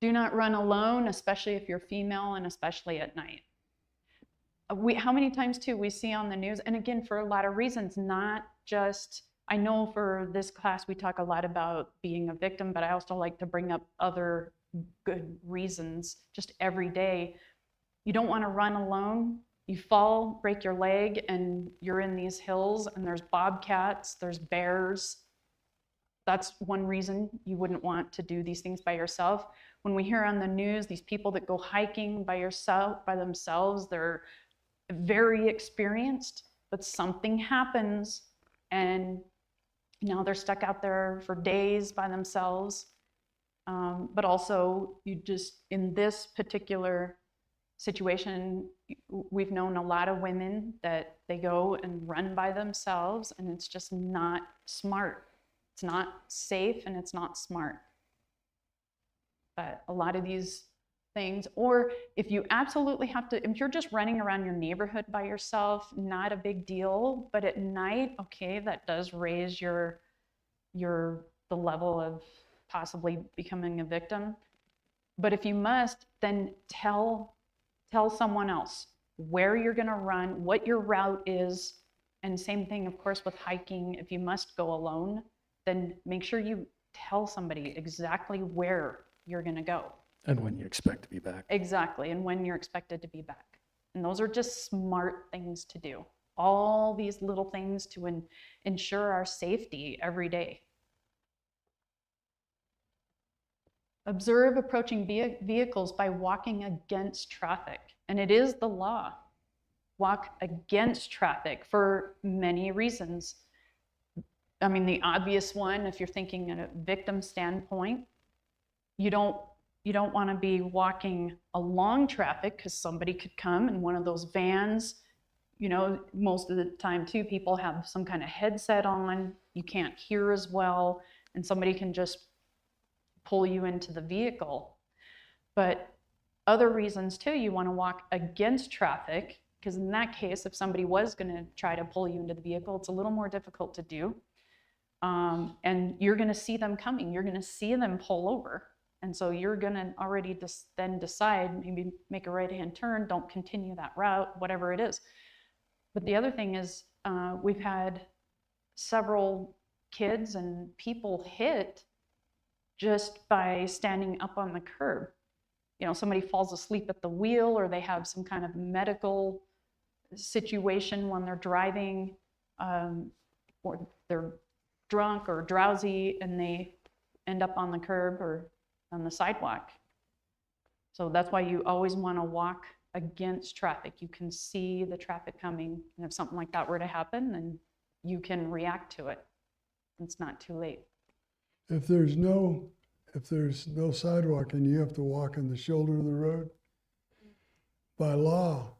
Do not run alone, especially if you're female and especially at night. How many times too we see on the news, and again, for a lot of reasons, not just, I know for this class we talk a lot about being a victim, but I also like to bring up other good reasons just every day. You don't want to run alone You fall, break your leg, and you're in these hills, and there's bobcats, there's bears. That's one reason you wouldn't want to do these things by yourself. When we hear on the news these people that go hiking by themselves, they're very experienced, but something happens, and now they're stuck out there for days by themselves. But also, in this particular situation, we've known a lot of women that they go and run by themselves, and it's just not smart. It's not safe, and it's not smart. But a lot of these things, or if you absolutely have to, if you're just running around your neighborhood by yourself, not a big deal. But at night, okay, that does raise the level of possibly becoming a victim. But if you must, then tell someone else where you're going to run, what your route is. And same thing, of course, with hiking. If you must go alone, then make sure you tell somebody exactly where you're going to go. And when you expect to be back. Exactly, and when you're expected to be back. And those are just smart things to do. All these little things to ensure our safety every day. Observe approaching vehicles by walking against traffic. And it is the law. Walk against traffic for many reasons. I mean, the obvious one, if you're thinking at a victim standpoint, you don't want to be walking along traffic because somebody could come in one of those vans. You know, most of the time too, people have some kind of headset on. You can't hear as well, and somebody can just pull you into the vehicle. But other reasons too, you want to walk against traffic, because in that case, if somebody was going to try to pull you into the vehicle, it's a little more difficult to do. And you're going to see them coming. You're going to see them pull over. And so you're going to already then decide, maybe make a right-hand turn, don't continue that route, whatever it is. But the other thing is, we've had several kids and people hit just by standing up on the curb. You know, somebody falls asleep at the wheel, or they have some kind of medical situation when they're driving, or they're drunk or drowsy, and they end up on the curb or on the sidewalk. So that's why you always want to walk against traffic. You can see the traffic coming, and if something like that were to happen, then you can react to it. It's not too late. If there's no sidewalk and you have to walk on the shoulder of the road, by law,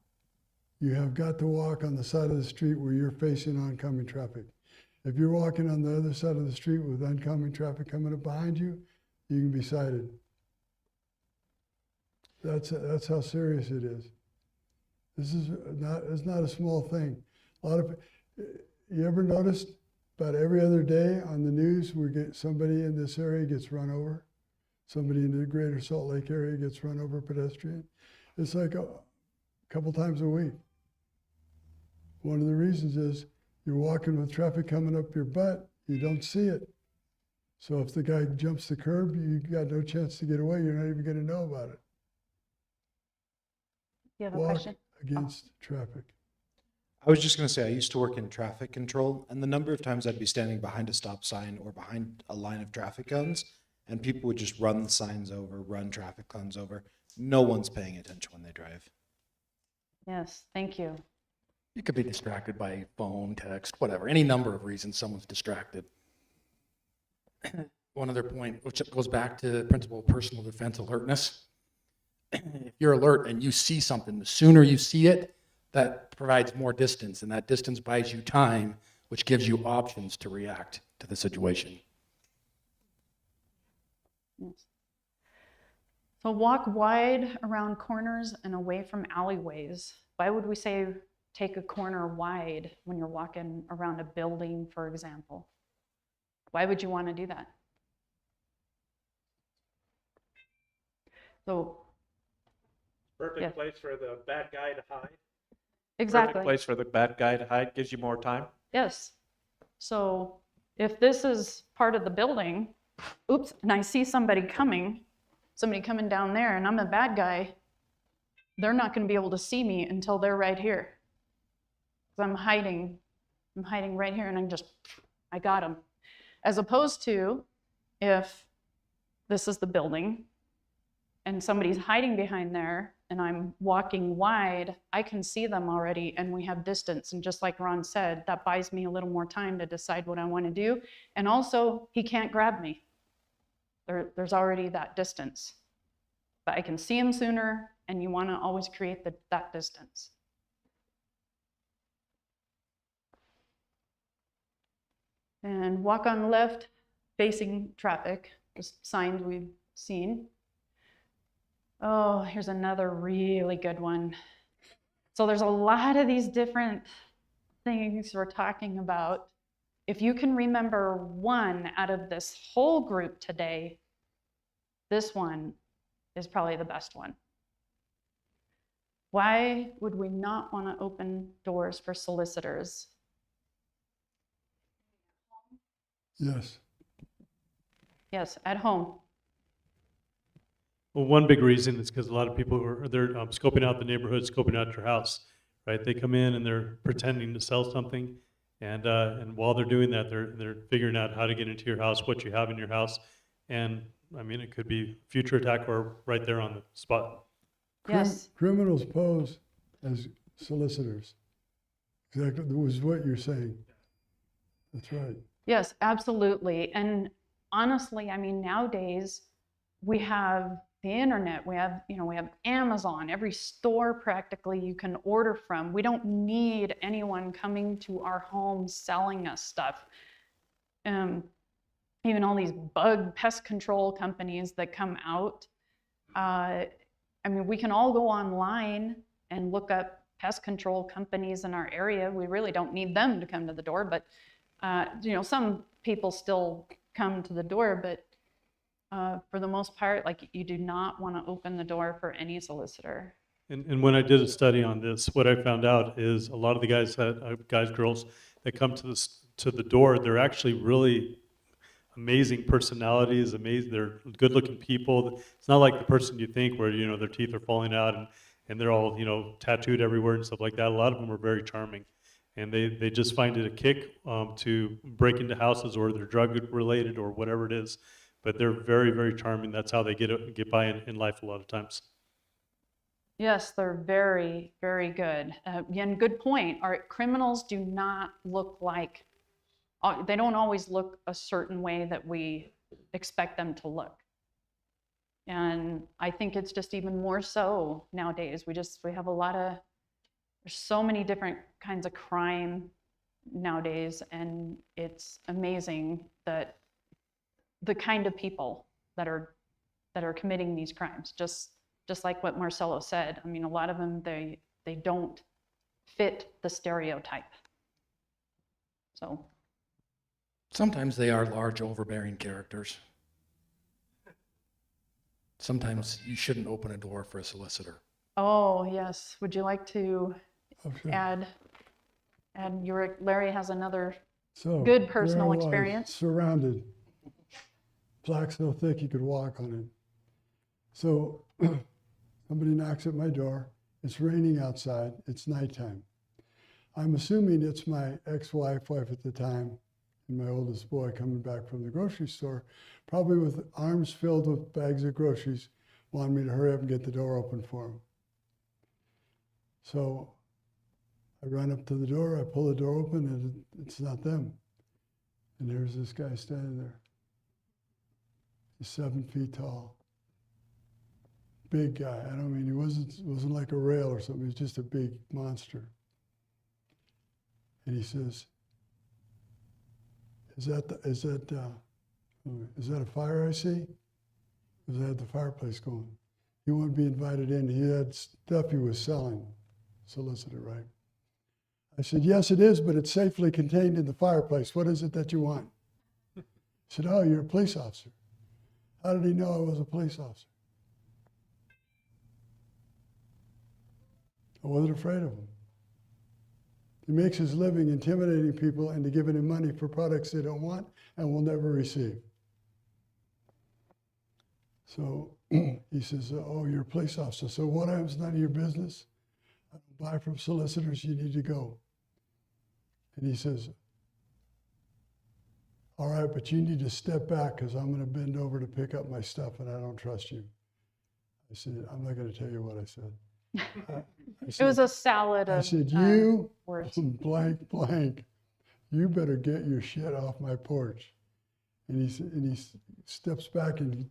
you have got to walk on the side of the street where you're facing oncoming traffic. If you're walking on the other side of the street with oncoming traffic coming up behind you, you can be cited. That's how serious it is. This is it's not a small thing. You ever noticed about every other day on the news, we get somebody in this area gets run over, somebody in the greater Salt Lake area gets run over, pedestrian. It's like a couple times a week. One of the reasons is you're walking with traffic coming up your butt, you don't see it. So if the guy jumps the curb, you got no chance to get away. You're not even going to know about it. You have a Walk question? against traffic. I was just going to say, I used to work in traffic control, and the number of times I'd be standing behind a stop sign or behind a line of traffic cones, and people would just run the signs over, run traffic cones over. No one's paying attention when they drive. Yes, thank you. You could be distracted by phone, text, whatever, any number of reasons someone's distracted. One other point, which goes back to the principle of personal defense alertness. If you're alert and you see something, the sooner you see it, that provides more distance, and that distance buys you time, which gives you options to react to the situation. Yes. So walk wide around corners and away from alleyways. Why would we say take a corner wide when you're walking around a building, for example? Why would you want to do that? So Perfect Yeah. place for the bad guy to hide. exactly. Perfect place for the bad guy to hide, gives you more time. Yes. So if this is part of the building, oops, and I see somebody coming down there, and I'm a bad guy, they're not going to be able to see me until they're right here. 'Cause I'm hiding right here, and I got them. As opposed to if this is the building and somebody's hiding behind there and I'm walking wide, I can see them already and we have distance. And just like Ron said, that buys me a little more time to decide what I want to do. And also, he can't grab me. There's already that distance. But I can see him sooner, and you want to always create that distance. And walk on left facing traffic, just signs we've seen. Oh, here's another really good one. So there's a lot of these different things we're talking about. If you can remember one out of this whole group today, this one is probably the best one. Why would we not want to open doors for solicitors? Yes. Yes, at home. Well, one big reason is because a lot of people they're scoping out the neighborhood, scoping out your house, right? They come in and they're pretending to sell something, and while they're doing that, they're figuring out how to get into your house, what you have in your house, and I mean it could be future attack or right there on the spot. Yes. Criminals pose as solicitors. Exactly, that was what you're saying. That's right. Yes, absolutely. And honestly, I mean, nowadays we have the internet, we have Amazon, every store practically you can order from. We don't need anyone coming to our home selling us stuff. Even all these pest control companies that come out. I mean, we can all go online and look up pest control companies in our area. We really don't need them to come to the door, but some people still come to the door, but for the most part, like, you do not want to open the door for any solicitor. And when I did a study on this, what I found out is a lot of the girls that come to the door, they're actually really amazing personalities, they're good-looking people. It's not like the person you think where, their teeth are falling out and they're all, tattooed everywhere and stuff like that. A lot of them are very charming. And they just find it a kick to break into houses, or they're drug-related or whatever it is. But they're very, very charming. That's how they get by in life a lot of times. Yes, they're very, very good. Again, good point. Our criminals do not look like, they don't always look a certain way that we expect them to look. And I think it's just even more so nowadays. We have a lot of, there's so many different kinds of crime nowadays, and it's amazing that the kind of people that are committing these crimes, just like what Marcelo said. I mean, a lot of them, they don't fit the stereotype. So Sometimes they are large, overbearing characters. Sometimes you shouldn't open a door for a solicitor. oh yes, would you like to Okay. add Larry has another So good personal there I was, experience? surrounded, plaque so thick you could walk on it. So somebody knocks at my door. It's raining outside. It's nighttime. I'm assuming it's my wife at the time, and my oldest boy coming back from the grocery store, probably with arms filled with bags of groceries, wanting me to hurry up and get the door open for him. So I run up to the door, I pull the door open, and it's not them. And there's this guy standing there. He's 7 feet tall. Big guy. I don't mean, he wasn't like a rail or something, he was just a big monster. And he says, is that a fire I see? Because I had the fireplace going. He wouldn't be invited in. He had stuff he was selling, solicitor, right? I said, yes, it is, but it's safely contained in the fireplace. What is it that you want? He said, oh, you're a police officer. How did he know I was a police officer? I wasn't afraid of him. He makes his living intimidating people into giving him money for products they don't want and will never receive. So he says, oh, you're a police officer. So what happens? None of your business. I don't buy from solicitors. You need to go. And he says, all right, but you need to step back because I'm going to bend over to pick up my stuff and I don't trust you. I said, I'm not going to tell you what I said. It was a salad I of said, you words. blank, blank, you better get your shit off my porch. And he steps back and he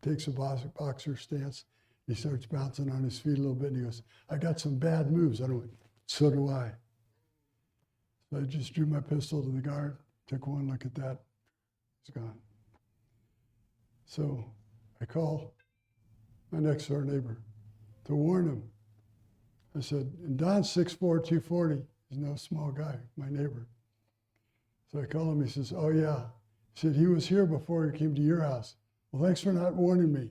takes a boxer stance. He starts bouncing on his feet a little bit and he goes, I got some bad moves. I went, so do I. So I just drew my pistol to the guard, took one look at that, it's gone. So I call my next door neighbor to warn him. I said, and Don's 6'4", 240. He's no small guy, my neighbor. So I call him, he says, oh yeah. He said, he was here before he came to your house. Well, thanks for not warning me.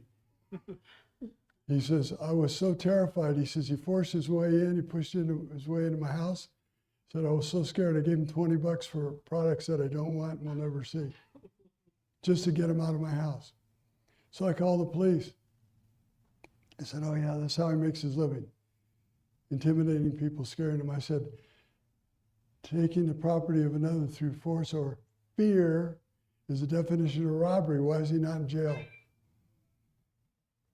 He says, I was so terrified. He says, he forced his way in, he pushed his way into my house. He said, I was so scared I gave him $20 for products that I don't want and will never see, just to get him out of my house. So I called the police. I said, oh yeah, that's how he makes his living. Intimidating people, scaring them. I said, taking the property of another through force or fear is the definition of robbery. Why is he not in jail?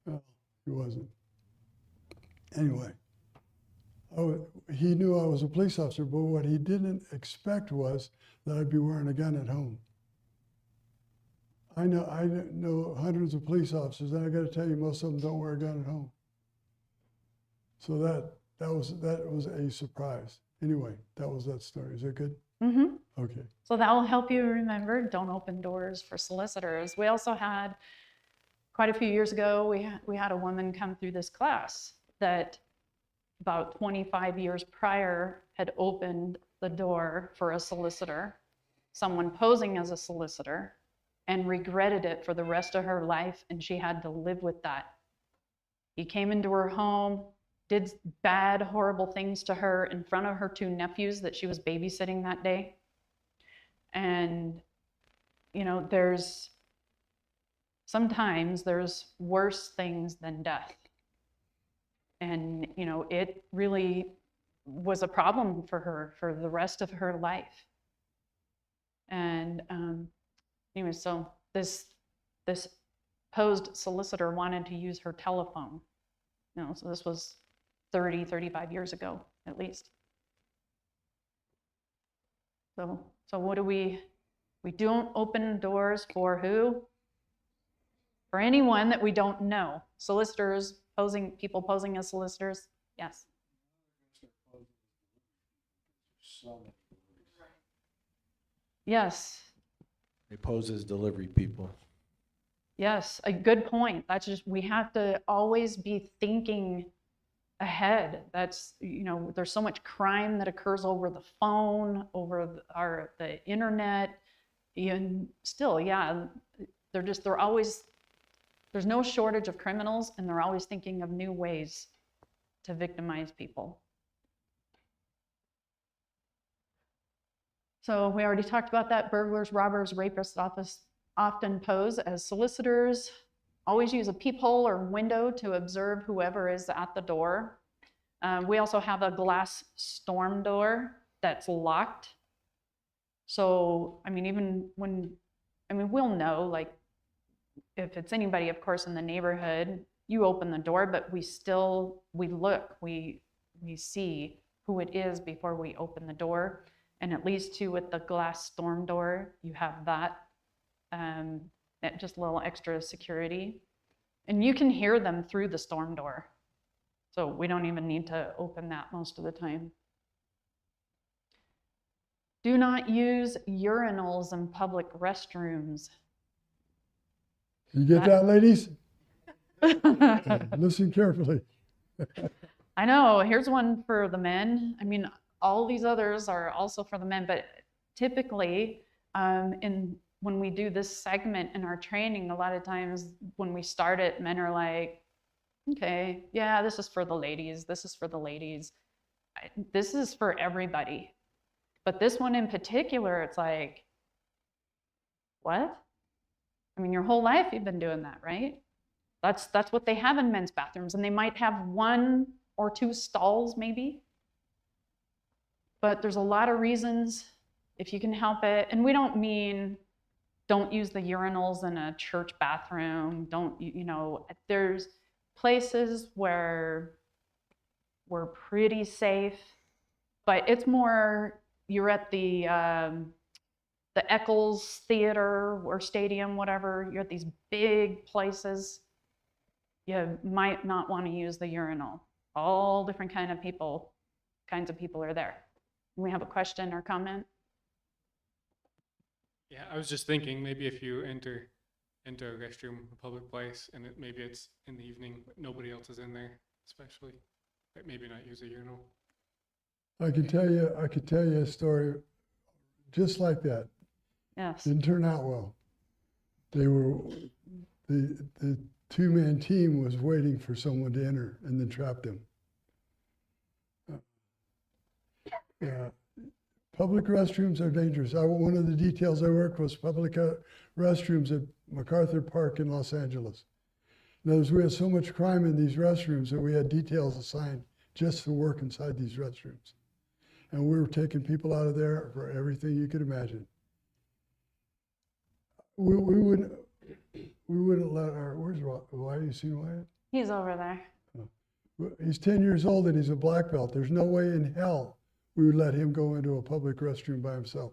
Well, he wasn't. Anyway, he knew I was a police officer, but what he didn't expect was that I'd be wearing a gun at home. I know hundreds of police officers, and I got to tell you, most of them don't wear a gun at home. So that was a surprise. Anyway, that was that story. Is that good? Mm-hmm. Okay. So that will help you remember, don't open doors for solicitors. We also had, quite a few years ago, we had a woman come through this class that about 25 years prior had opened the door for a solicitor, someone posing as a solicitor, and regretted it for the rest of her life, and she had to live with that. He came into her home, did bad, horrible things to her in front of her two nephews that she was babysitting that day. And, you know, sometimes there's worse things than death. And, you know, it really was a problem for her for the rest of her life. And anyway, so this posed solicitor wanted to use her telephone. You know, so this was 35 years ago, at least. So what do we don't open doors for who? For anyone that we don't know. Solicitors, people posing as solicitors, yes. Yes, They pose as delivery people. yes, a good point. That's just, we have to always be thinking ahead. That's, you know, there's so much crime that occurs over the phone, over the internet, and still, yeah, they're always, there's no shortage of criminals, and they're always thinking of new ways to victimize people. So we already talked about that. Burglars, robbers, rapists often pose as solicitors. Always use a peephole or window to observe whoever is at the door. We also have a glass storm door that's locked. So, I mean, even when, I mean, we'll know, like, if it's anybody, of course, in the neighborhood, you open the door, but we look, we see who it is before we open the door. And at least too, with the glass storm door, you have that just a little extra security. And you can hear them through the storm door. So we don't even need to open that most of the time. Do not use urinals in public restrooms. You get that, ladies? Listen carefully. I know, here's one for the men. I mean, all these others are also for the men, but typically when we do this segment in our training, a lot of times when we start it, men are like, okay, yeah, this is for the ladies. This is for the ladies. This is for everybody. But this one in particular, it's like, what? I mean, your whole life you've been doing that, right? That's what they have in men's bathrooms, and they might have 1 or 2 stalls maybe. But there's a lot of reasons if you can help it. And we don't mean don't use the urinals in a church bathroom. Don't, you know, there's places where we're pretty safe, but it's more you're at the Eccles Theater or Stadium, whatever. You're at these big places. You might not want to use the urinal. All different kinds of people are there. We have a question or comment? Yeah, I was just thinking maybe if you enter a restroom, a public place, and maybe it's in the evening, but nobody else is in there, especially, but maybe not use a urinal. I could tell you a story just like that. Yes. Didn't turn out well. They were, the two-man team was waiting for someone to enter and then trapped them. Public restrooms are dangerous. One of the details I worked was public restrooms at MacArthur Park in Los Angeles. In other words, we had so much crime in these restrooms that we had details assigned just to work inside these restrooms. And we were taking people out of there for everything you could imagine. We wouldn't let our, why are you seeing Wyatt? He's over there. He's 10 years old and he's a black belt. There's no way in hell we would let him go into a public restroom by himself.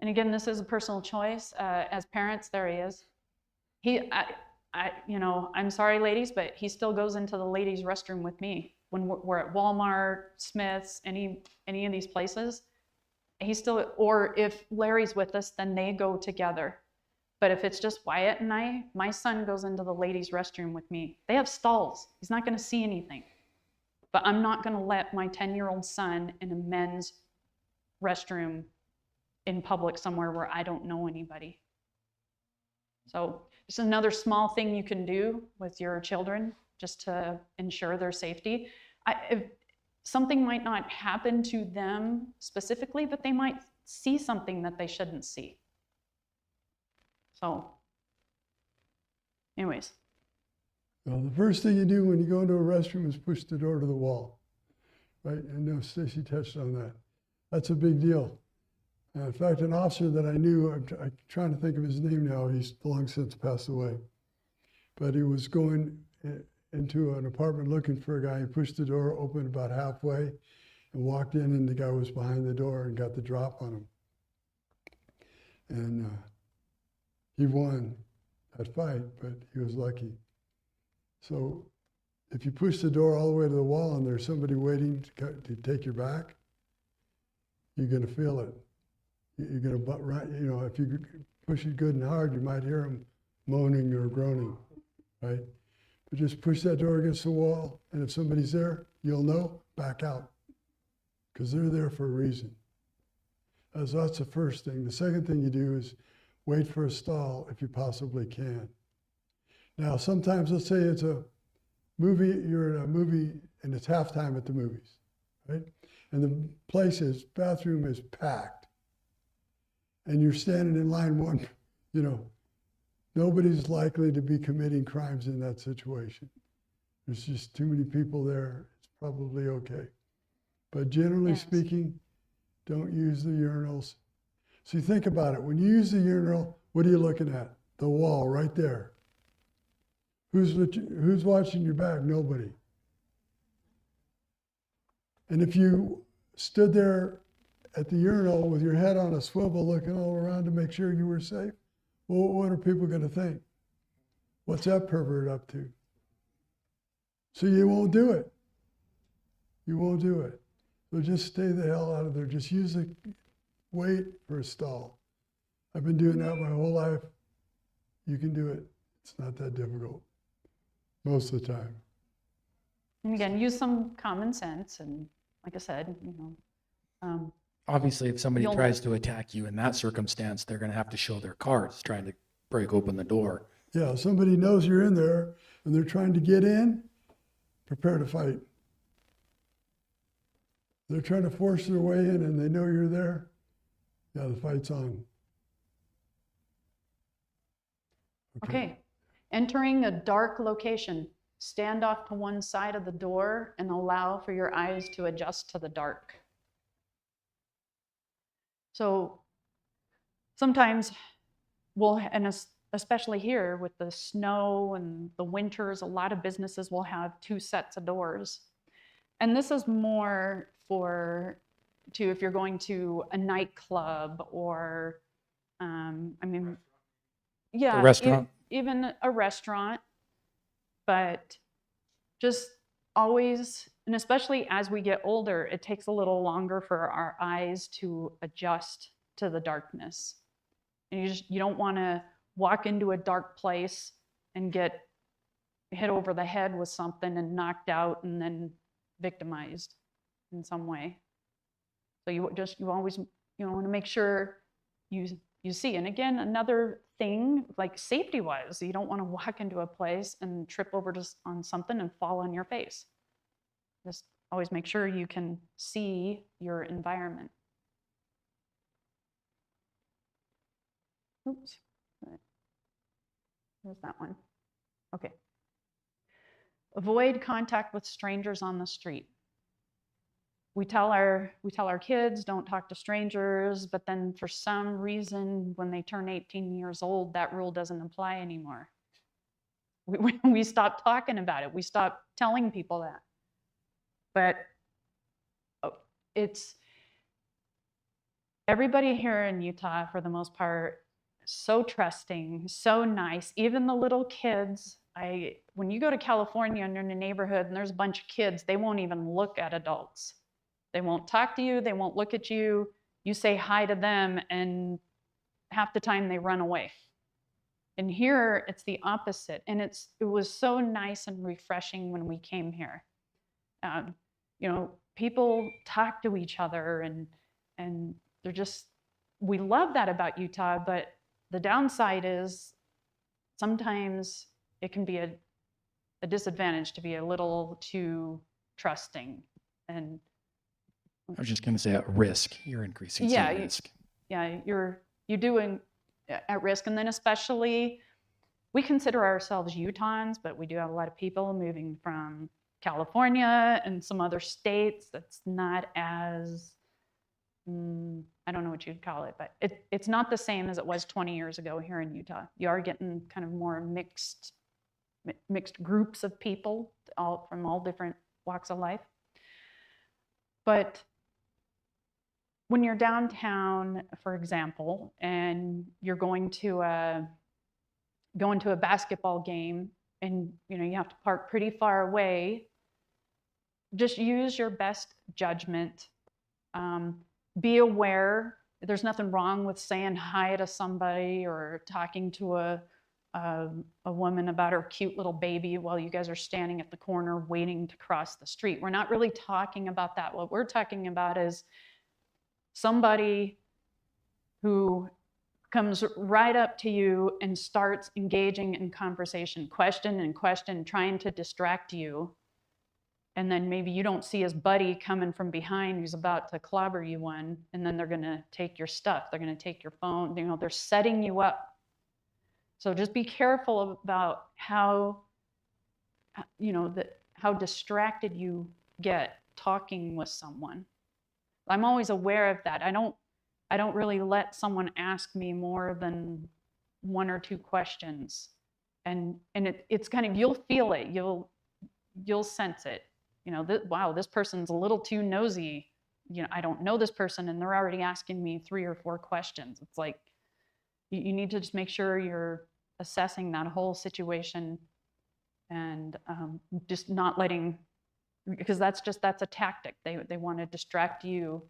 And again, this is a personal choice. As parents, there he is. You know, I'm sorry, ladies, but he still goes into the ladies' restroom with me when we're at Walmart, Smith's, any of these places. He still, or if Larry's with us, then they go together. But if it's just Wyatt and I, my son goes into the ladies' restroom with me. They have stalls. He's not going to see anything. But I'm not going to let my 10-year-old son in a men's restroom in public somewhere where I don't know anybody. So it's another small thing you can do with your children just to ensure their safety. If something might not happen to them specifically, but they might see something that they shouldn't see. So anyways. Well, the first thing you do when you go into a restroom is push the door to the wall, right? And no, Stacy touched on that. That's a big deal. In fact, an officer that I knew, I'm trying to think of his name now, he's long since passed away, but he was going into an apartment looking for a guy. He pushed the door open about halfway and walked in, and the guy was behind the door and got the drop on him. And he won that fight, but he was lucky. So if you push the door all the way to the wall and there's somebody waiting to take your back, you're going to feel it. You're going to, you know, if you push it good and hard, you might hear them moaning or groaning, right? But just push that door against the wall, and if somebody's there, you'll know, back out, because they're there for a reason. So that's the first thing. The second thing you do is wait for a stall if you possibly can. Now, sometimes, let's say it's a movie, you're in a movie and it's halftime at the movies, right? And the bathroom is packed. And you're standing in line one, you know, nobody's likely to be committing crimes in that situation. There's just too many people there. It's probably okay. But generally speaking, don't use the urinals. So you think about it. When you use the urinal, what are you looking at? The wall right there. Who's watching your back? Nobody. And if you stood there at the urinal with your head on a swivel looking all around to make sure you were safe, well, what are people going to think? What's that pervert up to? So you won't do it. You won't do it. So just stay the hell out of there. Just wait for a stall. I've been doing that my whole life. You can do it. It's not that difficult most of the time. And again, use some common sense. And like I said, you know. Obviously, if somebody You'll- tries to attack you in that circumstance, they're going to have to show their cards trying to break open the door. Yeah, somebody knows you're in there and they're trying to get in, prepare to fight. They're trying to force their way in and they know you're there. Yeah, the fight's on. Okay, Entering a dark location, stand off to one side of the door and allow for your eyes to adjust to the dark. So sometimes especially here with the snow and the winters, a lot of businesses will have 2 sets of doors. And this is more if you're going to a nightclub or, yeah, restaurant. even a restaurant, but just always, and especially as we get older, it takes a little longer for our eyes to adjust to the darkness. And you don't want to walk into a dark place and get hit over the head with something and knocked out and then victimized in some way. So you always want to make sure you see. And again, another thing, like safety-wise, you don't want to walk into a place and trip over on something and fall on your face. Just always make sure you can see your environment. Oops. There's that one. Okay. Avoid contact with strangers on the street. We tell our kids don't talk to strangers, but then for some reason, when they turn 18 years old, that rule doesn't apply anymore. We stop talking about it. We stop telling people that. But it's everybody here in Utah, for the most part, so trusting, so nice. Even the little kids. When you go to California and you're in a neighborhood and there's a bunch of kids, they won't even look at adults. They won't talk to you. They won't look at you. You say hi to them, and half the time they run away. And here it's the opposite. And it was so nice and refreshing when we came here. People talk to each other, and they're just, we love that about Utah. But the downside is sometimes it can be a disadvantage to be a little too trusting. And I was just going to say at risk. You're increasing some risk. You're doing at risk. And then especially, we consider ourselves Utahns, but we do have a lot of people moving from California and some other states that's not as, I don't know what you'd call it, but it's not the same as it was 20 years ago here in Utah. You are getting kind of more mixed groups of people from all different walks of life. But when you're downtown, for example, and you're going to a basketball game, and you have to park pretty far away, just use your best judgment. Be aware. There's nothing wrong with saying hi to somebody or talking to a woman about her cute little baby while you guys are standing at the corner waiting to cross the street. We're not really talking about that. What we're talking about is somebody who comes right up to you and starts engaging in conversation, question, trying to distract you. And then maybe you don't see his buddy coming from behind who's about to clobber you one, and then they're going to take your stuff. They're going to take your phone. They're setting you up. So just be careful about how distracted you get talking with someone. I'm always aware of that. I don't really let someone ask me more than 1 or 2 questions. And it's kind of, you'll feel it. You'll sense it. Wow, this person's a little too nosy. I don't know this person and they're already asking me 3 or 4 questions. It's like, you need to just make sure you're assessing that whole situation and just not letting, because that's a tactic. They want to distract you,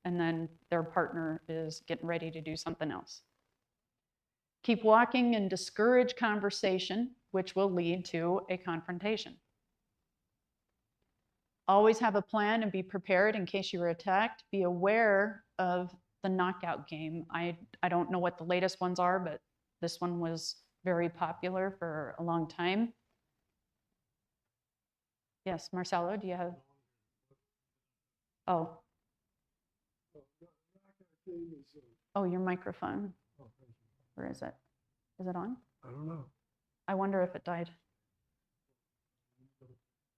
and then their partner is getting ready to do something else. Keep walking and discourage conversation, which will lead to a confrontation. Always have a plan and be prepared in case you are attacked. Be aware of the knockout game. I don't know what the latest ones are, but this one was very popular for a long time. Yes, Marcelo, do you have? Oh. Oh, your microphone. Where is it? Is it on? I don't know. I wonder if it died.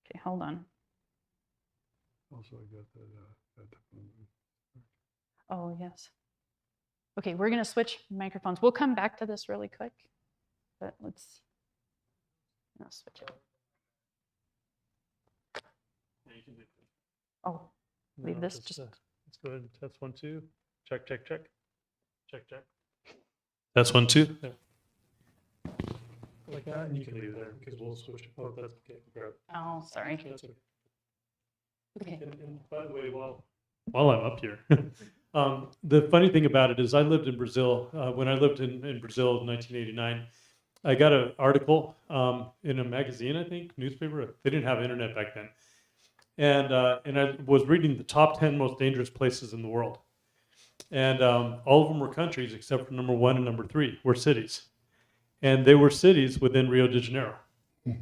Okay, hold on. Also, I got that. Oh, yes. Okay, we're going to switch microphones. We'll come back to this really quick, but let's switch it. Oh, leave this just. Let's go ahead and test 1, 2. Check, check, check. Check, check. That's 1, 2. There. Like that, and you can leave it there because we'll switch. Oh, that's okay. Grab. Oh, sorry. That's okay. Okay. And by the way, while I'm up here, the funny thing about it is I lived in Brazil. When I lived in Brazil in 1989, I got an article in a magazine, I think, newspaper. They didn't have internet back then. And I was reading the top 10 most dangerous places in the world. And all of them were countries except for number 1 and number 3 were cities. And they were cities within Rio de Janeiro.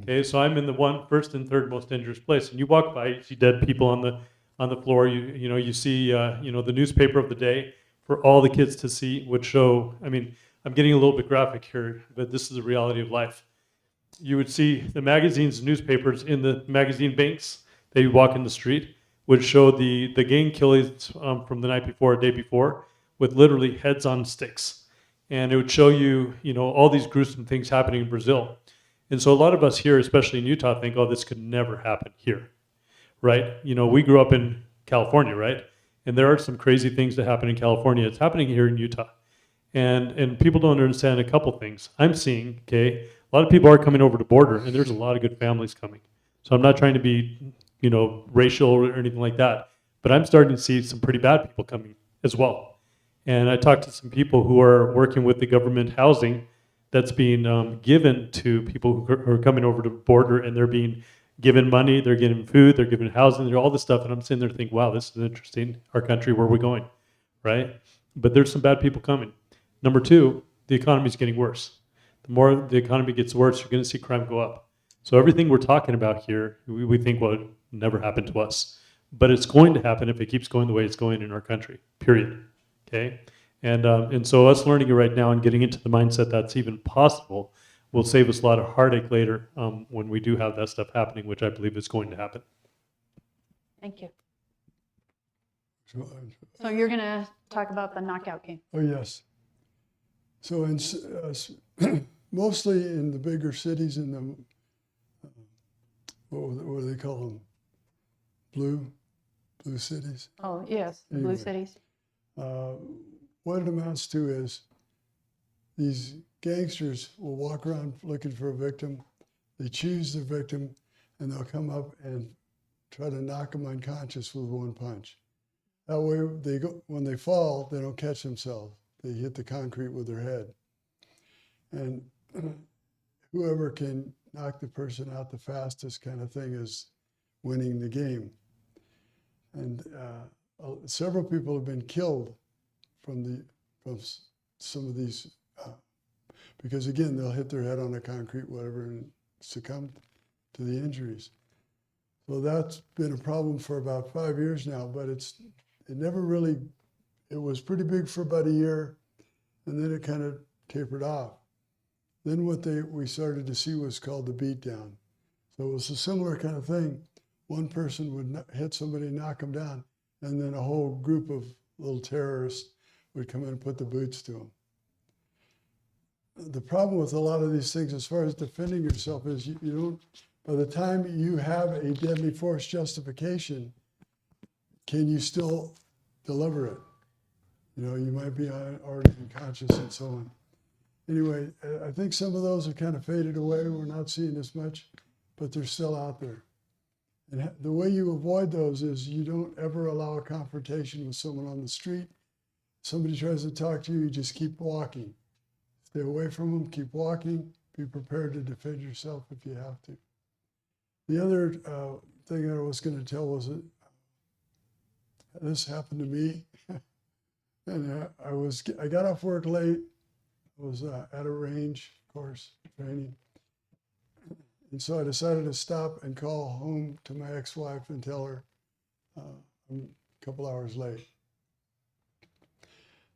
Okay, so I'm in the first and third most dangerous place. And you walk by, you see dead people on the floor. You see the newspaper of the day for all the kids to see would show. I mean, I'm getting a little bit graphic here, but this is the reality of life. You would see the magazines, newspapers in the magazine banks. They walk in the street would show the gang killings from the night before, day before, with literally heads on sticks, and it would show you all these gruesome things happening in Brazil. And so a lot of us here, especially in Utah, think, oh, this could never happen here, right? We grew up in California, right? And there are some crazy things that happen in California. It's happening here in Utah. And people don't understand a couple things. I'm seeing, okay, a lot of people are coming over the border, and there's a lot of good families coming. So I'm not trying to be, racial or anything like that, but I'm starting to see some pretty bad people coming as well. And I talked to some people who are working with the government housing that's being given to people who are coming over the border, and they're being given money, they're getting food, they're given housing, they're all this stuff. And I'm sitting there thinking, wow, this is interesting. Our country, where we're going, right? But there's some bad people coming. Number 2, the economy is getting worse. The more the economy gets worse, you're going to see crime go up. So everything we're talking about here, we think, well, it never happened to us. But it's going to happen if it keeps going the way it's going in our country, period. Okay? And so us learning it right now and getting into the mindset that's even possible will save us a lot of heartache later when we do have that stuff happening, which I believe is going to happen. Thank you. So, So you're going to talk about the knockout game. oh, yes. So mostly in the bigger cities, in the, what do they call them? Blue cities. Oh, yes, Anyway. blue cities. What it amounts to is these gangsters will walk around looking for a victim. They choose their victim, and they'll come up and try to knock them unconscious with one punch. That way, when they fall, they don't catch themselves. They hit the concrete with their head. And whoever can knock the person out the fastest, kind of thing, is winning the game. And several people have been killed from some of these, because again, they'll hit their head on the concrete, whatever, and succumb to the injuries. So that's been a problem for about 5 years now, but it was pretty big for about a year, and then it kind of tapered off. Then what we started to see was called the beatdown. So it was a similar kind of thing. One person would hit somebody, knock them down, and then a whole group of little terrorists would come in and put the boots to them. The problem with a lot of these things, as far as defending yourself, is you don't, by the time you have a deadly force justification, can you still deliver it? You might be already unconscious and so on. Anyway, I think some of those have kind of faded away. We're not seeing as much, but they're still out there. And the way you avoid those is you don't ever allow a confrontation with someone on the street. Somebody tries to talk to you, you just keep walking. Stay away from them, keep walking, be prepared to defend yourself if you have to. The other thing I was going to tell was that this happened to me. And I got off work late. I was at a range, of course, training. And so I decided to stop and call home to my ex-wife and tell her I'm a couple hours late.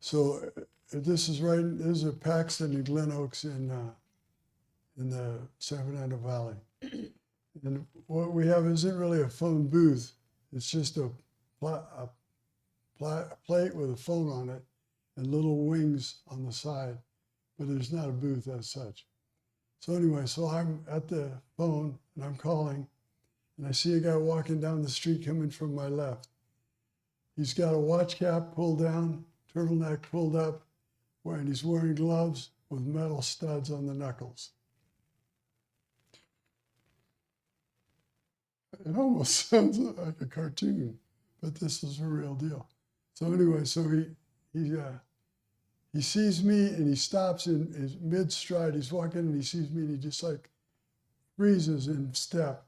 So this is Paxton and Glen Oaks in in the San Fernando Valley. And what we have isn't really a phone booth. It's just a plate with a phone on it and little wings on the side, but there's not a booth as such. So anyway, so I'm at the phone and I'm calling, and I see a guy walking down the street coming from my left. He's got a watch cap pulled down, turtleneck pulled up, and he's wearing gloves with metal studs on the knuckles. It almost sounds like a cartoon, but this is a real deal. So anyway, so he sees me and he stops in his mid stride. He's walking and he sees me and he just like freezes in step.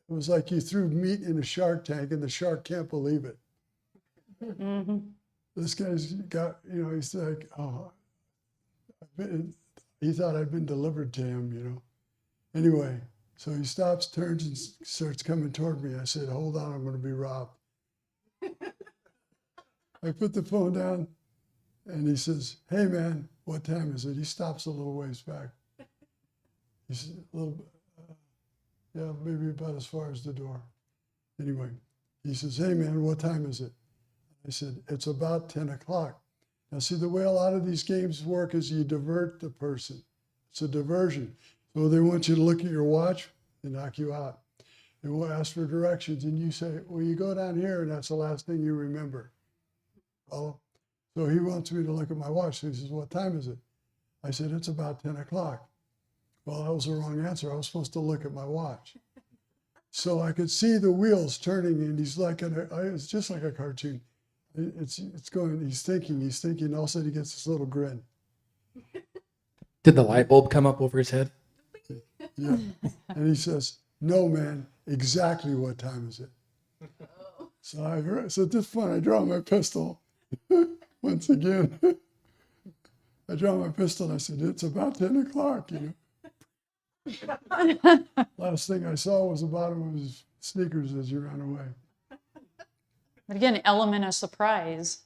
It was like you threw meat in a shark tank and the shark can't believe it. Mm-hmm. This guy's got, he's like, oh, he thought I'd been delivered to him, Anyway, so he stops, turns, and starts coming toward me. I said, hold on, I'm going to be robbed. I put the phone down, and he says, hey, man, what time is it? He stops a little ways back. He said, a little bit, yeah, maybe about as far as the door. Anyway, he says, hey, man, what time is it? I said, it's about 10 o'clock. Now, see, the way a lot of these games work is you divert the person. It's a diversion. So they want you to look at your watch and knock you out. They will ask for directions, and you say, well, you go down here, and that's the last thing you remember. Follow? So he wants me to look at my watch. So he says, what time is it? I said, it's about 10 o'clock. Well, that was the wrong answer. I was supposed to look at my watch. So I could see the wheels turning, and he's like, it's just like a cartoon. It's going, he's thinking, and all of a sudden he gets this little grin. Did the light bulb come up over his head? Yeah. And he says, no, man, exactly what time is it? So at this point, I draw my pistol. Once again, I draw my pistol and I said, it's about 10 o'clock, Last thing I saw was the bottom of his sneakers as he ran away. But again, element of surprise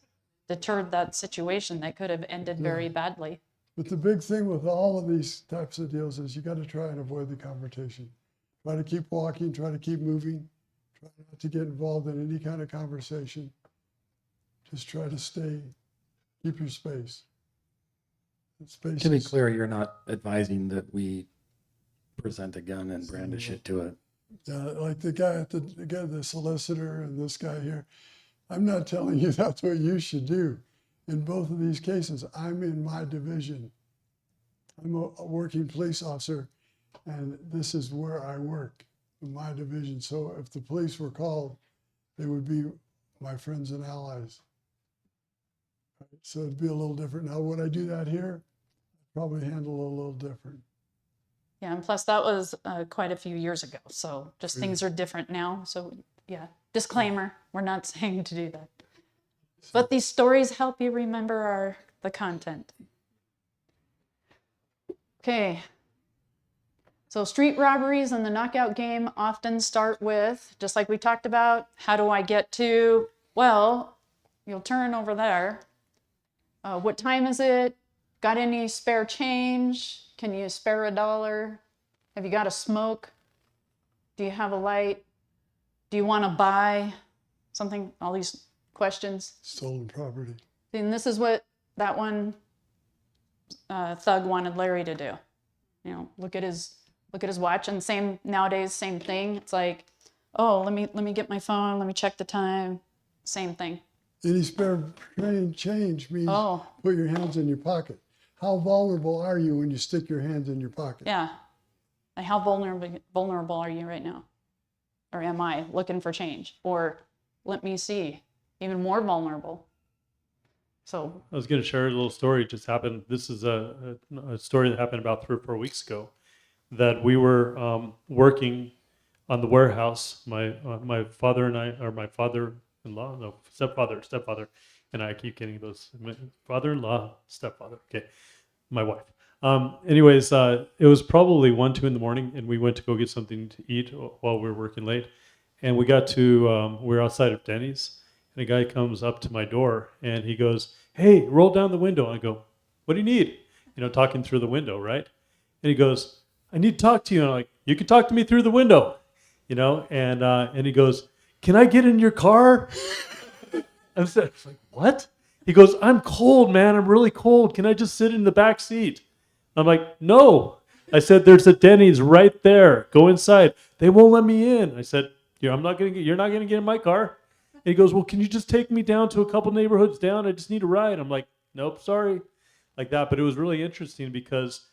deterred that situation that could have ended very badly. But the big thing with all of these types of deals is you got to try and avoid the confrontation. Try to keep walking, try to keep moving, try not to get involved in any kind of conversation. Just try to keep your space. Space To be is- clear, you're not advising that we present a gun and brandish it to it. like the guy the solicitor and this guy here. I'm not telling you that's what you should do. In both of these cases, I'm in my division. I'm a working police officer, and this is where I work, in my division. So if the police were called, they would be my friends and allies. So it'd be a little different. Now, would I do that here? I'd probably handle it a little different. Yeah, and plus that was quite a few years ago. So just Yeah. things are different now. So yeah, disclaimer, we're not saying to do that. But these stories help you remember the content. Okay. So street robberies and the knockout game often start with, just like we talked about, how do I get to, well, you'll turn over there. What time is it? Got any spare change? Can you spare $1? Have you got a smoke? Do you have a light? Do you want to buy something? All these questions. Stolen property. And this is what that one thug wanted Larry to do. Look at his watch, and nowadays, same thing. It's like, oh, let me get my phone. Let me check the time. Same thing. Any spare change means Oh. put your hands in your pocket. How vulnerable are you when you stick your hands in your pocket? Yeah. Like how vulnerable are you right now? Or am I looking for change? Or let me see, even more vulnerable. So I was going to share a little story. It just happened. This is a story that happened about 3 or 4 weeks ago. That we were working on the warehouse. My father and I, or my father-in-law, no, stepfather, and I keep getting those. Father-in-law, stepfather. Okay, my wife. Anyways, it was probably 1, 2 in the morning, and we went to go get something to eat while we were working late. And we got to, we were outside of Denny's, and a guy comes up to my door, and he goes, "Hey, roll down the window." And I go, "What do you need?" Talking through the window, right? And he goes, I need to talk to you. And I'm like, you can talk to me through the window, you know? And he goes, can I get in your car? I was like, what? He goes, I'm cold, man. I'm really cold. Can I just sit in the back seat? I'm like, no. I said, there's a Denny's right there. Go inside. They won't let me in. I said, you're not going to get in my car. And he goes, well, can you just take me down to a couple neighborhoods down? I just need a ride. I'm like, nope, sorry. Like that. But it was really interesting because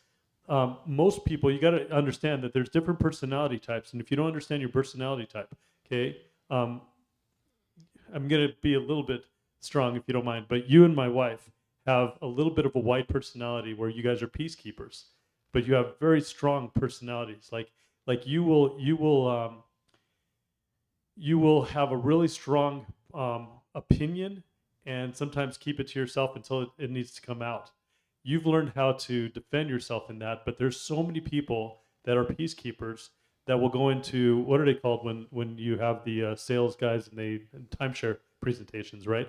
most people, you got to understand that there's different personality types. And if you don't understand your personality type, okay, I'm going to be a little bit strong if you don't mind, but you and my wife have a little bit of a white personality where you guys are peacekeepers, but you have very strong personalities. Like you will have a really strong opinion and sometimes keep it to yourself until it needs to come out. You've learned how to defend yourself in that, but there's so many people that are peacekeepers that will go into, what are they called when you have the sales guys and they timeshare presentations, right?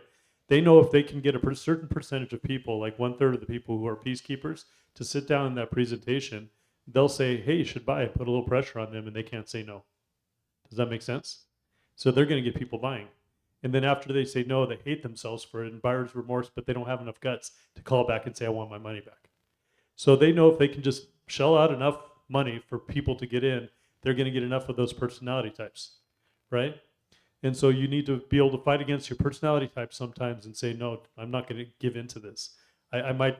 They know if they can get a certain percentage of people, like 1/3 of the people who are peacekeepers, to sit down in that presentation, they'll say, hey, you should buy it, put a little pressure on them, and they can't say no. Does that make sense? So they're going to get people buying. And then after they say no, they hate themselves for it and buyer's remorse, but they don't have enough guts to call back and say, I want my money back. So they know if they can just shell out enough money for people to get in, they're going to get enough of those personality types, right? And so you need to be able to fight against your personality type sometimes and say, no, I'm not going to give in to this. I might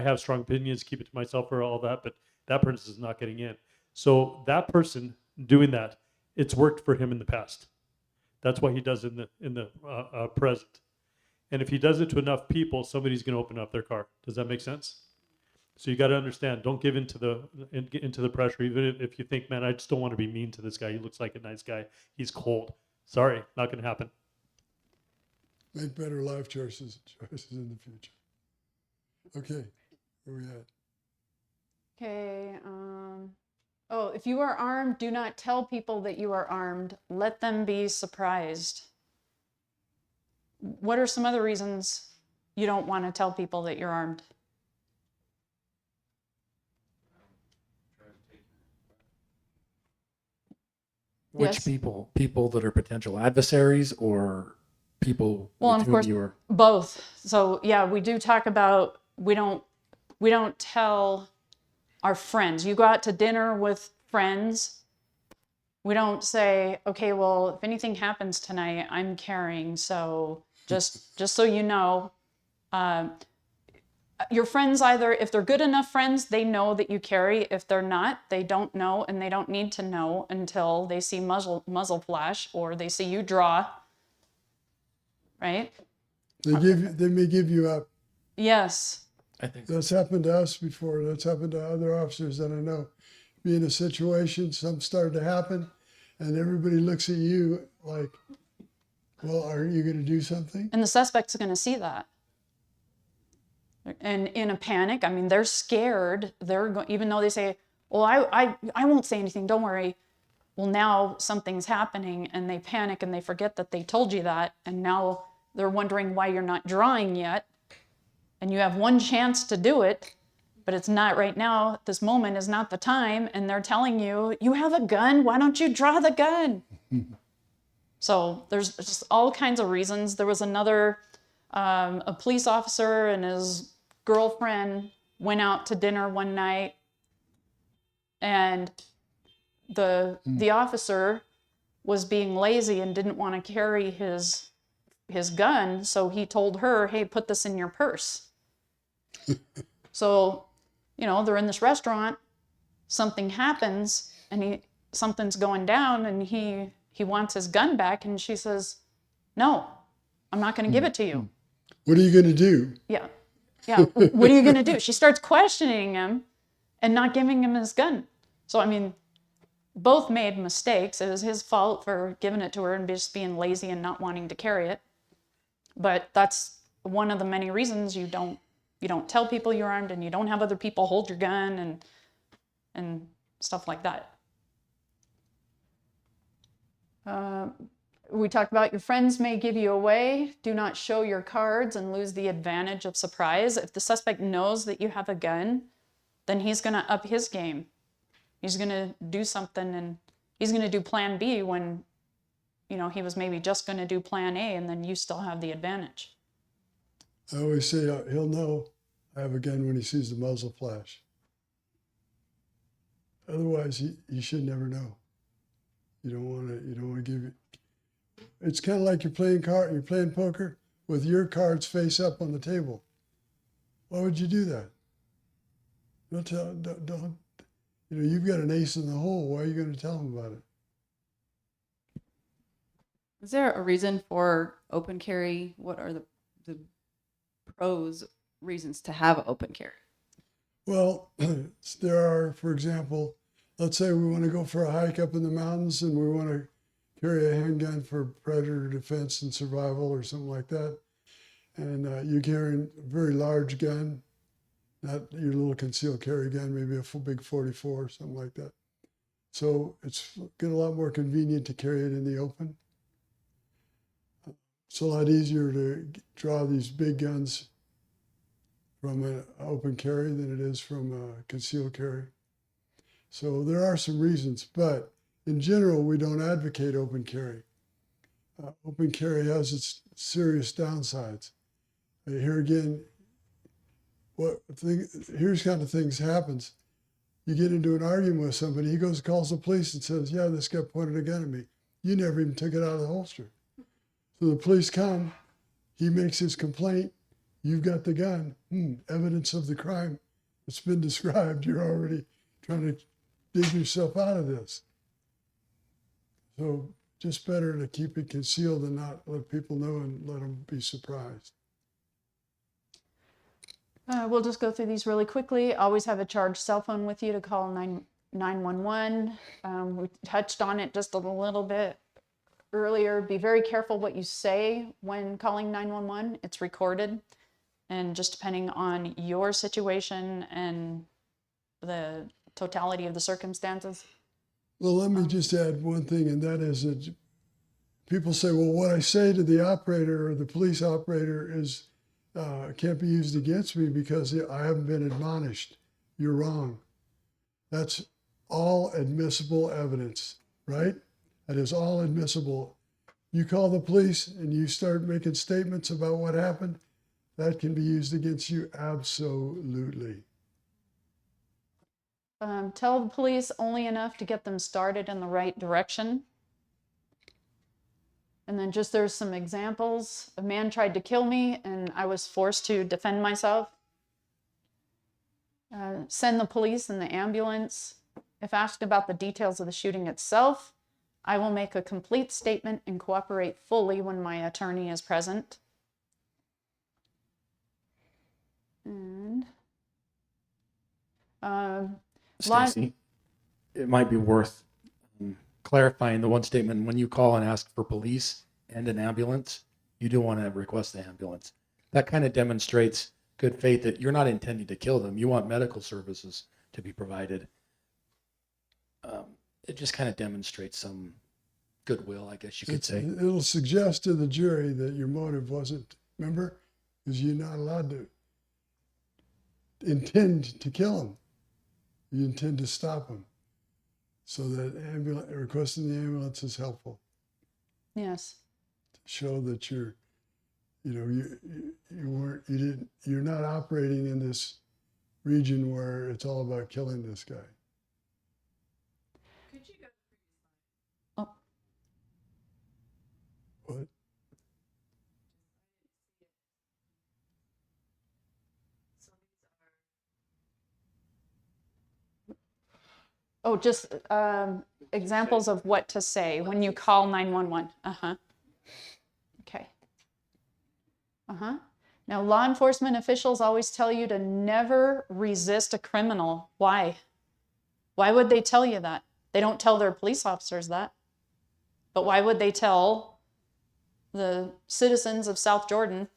have strong opinions, keep it to myself or all that, but that person is not getting in. So that person doing that, it's worked for him in the past. That's why he does in the present. And if he does it to enough people, somebody's going to open up their car. Does that make sense? So you got to understand, don't give into the pressure, even if you think, man, I just don't want to be mean to this guy. He looks like a nice guy. He's cold. Sorry, not going to happen. Make better life choices in the future. Okay, where we at? Okay. If you are armed, do not tell people that you are armed. Let them be surprised. What are some other reasons you don't want to tell people that you're armed? Which Yes. people? People that are potential adversaries or people Well, with and of whom course, you are? both. So yeah, we do talk about we don't tell our friends. You go out to dinner with friends. We don't say, okay, well, if anything happens tonight, I'm carrying. So just so you know, your friends either, if they're good enough friends, they know that you carry. If they're not, they don't know, and they don't need to know until they see muzzle flash or they see you draw. Right? They may give you up. Yes. I think That's happened to us before. That's happened to other officers that I know. Be in a situation, something started to happen, and everybody looks at you like, well, aren't you going to do something? And the suspect's going to see that. And in a panic, I mean, they're scared. Even though they say, well, I won't say anything, don't worry. Well, now something's happening and they panic and they forget that they told you that. And now they're wondering why you're not drawing yet. And you have one chance to do it, but it's not right now. This moment is not the time. And they're telling you, you have a gun. Why don't you draw the gun? So there's just all kinds of reasons. There was another, a police officer and his girlfriend went out to dinner one night, and the officer was being lazy and didn't want to carry his gun, so he told her, hey, put this in your purse. So, they're in this restaurant, something happens, and something's going down, and he wants his gun back, and she says, no, I'm not going to give it to you. What are you going to do? Yeah. What are you going to do? She starts questioning him and not giving him his gun. So, I mean, both made mistakes. It was his fault for giving it to her and just being lazy and not wanting to carry it. But that's one of the many reasons you don't tell people you're armed, and you don't have other people hold your gun and stuff like that. We talked about your friends may give you away. Do not show your cards and lose the advantage of surprise. If the suspect knows that you have a gun, then he's going to up his game. He's going to do something, and he's going to do plan B when, you know, he was maybe just going to do plan A, and then you still have the advantage. I always say he'll know I have a gun when he sees the muzzle flash. Otherwise, he should never know. You don't want to give it. It's kind of like you're playing poker with your cards face up on the table. Why would you do that? Don't. You know, you've got an ace in the hole. Why are you going to tell him about it? Is there a reason for open carry? What are the pros reasons to have open carry? Well, there are, for example, let's say we want to go for a hike up in the mountains and we want to carry a handgun for predator defense and survival or something like that. And you're carrying a very large gun, not your little concealed carry gun, maybe a big 44 or something like that. So it's get a lot more convenient to carry it in the open. It's a lot easier to draw these big guns from an open carry than it is from a concealed carry. So there are some reasons, but in general, we don't advocate open carry. Open carry has its serious downsides. Here again, here's kind of things happens. You get into an argument with somebody, he goes, calls the police and says, yeah, this guy pointed a gun at me. You never even took it out of the holster. So the police come, he makes his complaint, you've got the gun, evidence of the crime. It's been described, you're already trying to dig yourself out of this. So just better to keep it concealed and not let people know and let them be surprised. We'll just go through these really quickly. Always have a charged cell phone with you to call 911. We touched on it just a little bit earlier. Be very careful what you say when calling 911. It's recorded. And just depending on your situation and the totality of the circumstances. Well, let me just add one thing, and that is that people say, well, what I say to the operator or the police operator is can't be used against me because I haven't been admonished. You're wrong. That's all admissible evidence, right? That is all admissible. You call the police and you start making statements about what happened, that can be used against you, absolutely. Tell the police only enough to get them started in the right direction. And then just there's some examples. A man tried to kill me and I was forced to defend myself. Send the police and the ambulance. If asked about the details of the shooting itself, I will make a complete statement and cooperate fully when my attorney is present. And Stacy, it might be worth clarifying the one statement. When you call and ask for police and an ambulance, you do want to request the ambulance. That kind of demonstrates good faith that you're not intending to kill them. You want medical services to be provided. It just kind of demonstrates some goodwill, I guess you could say. It'll suggest to the jury that your motive wasn't, remember? Because you're not allowed to intend to kill them. You intend to stop them. So that requesting the ambulance is helpful. yes. To show that you're not operating in this region where it's all about killing this guy. Could you go? Oh, What? oh, just examples of what to say when you call 911. Okay. Now, law enforcement officials always tell you to never resist a criminal. Why? Why would they tell you that? They don't tell their police officers that. But why would they tell the citizens of South Jordan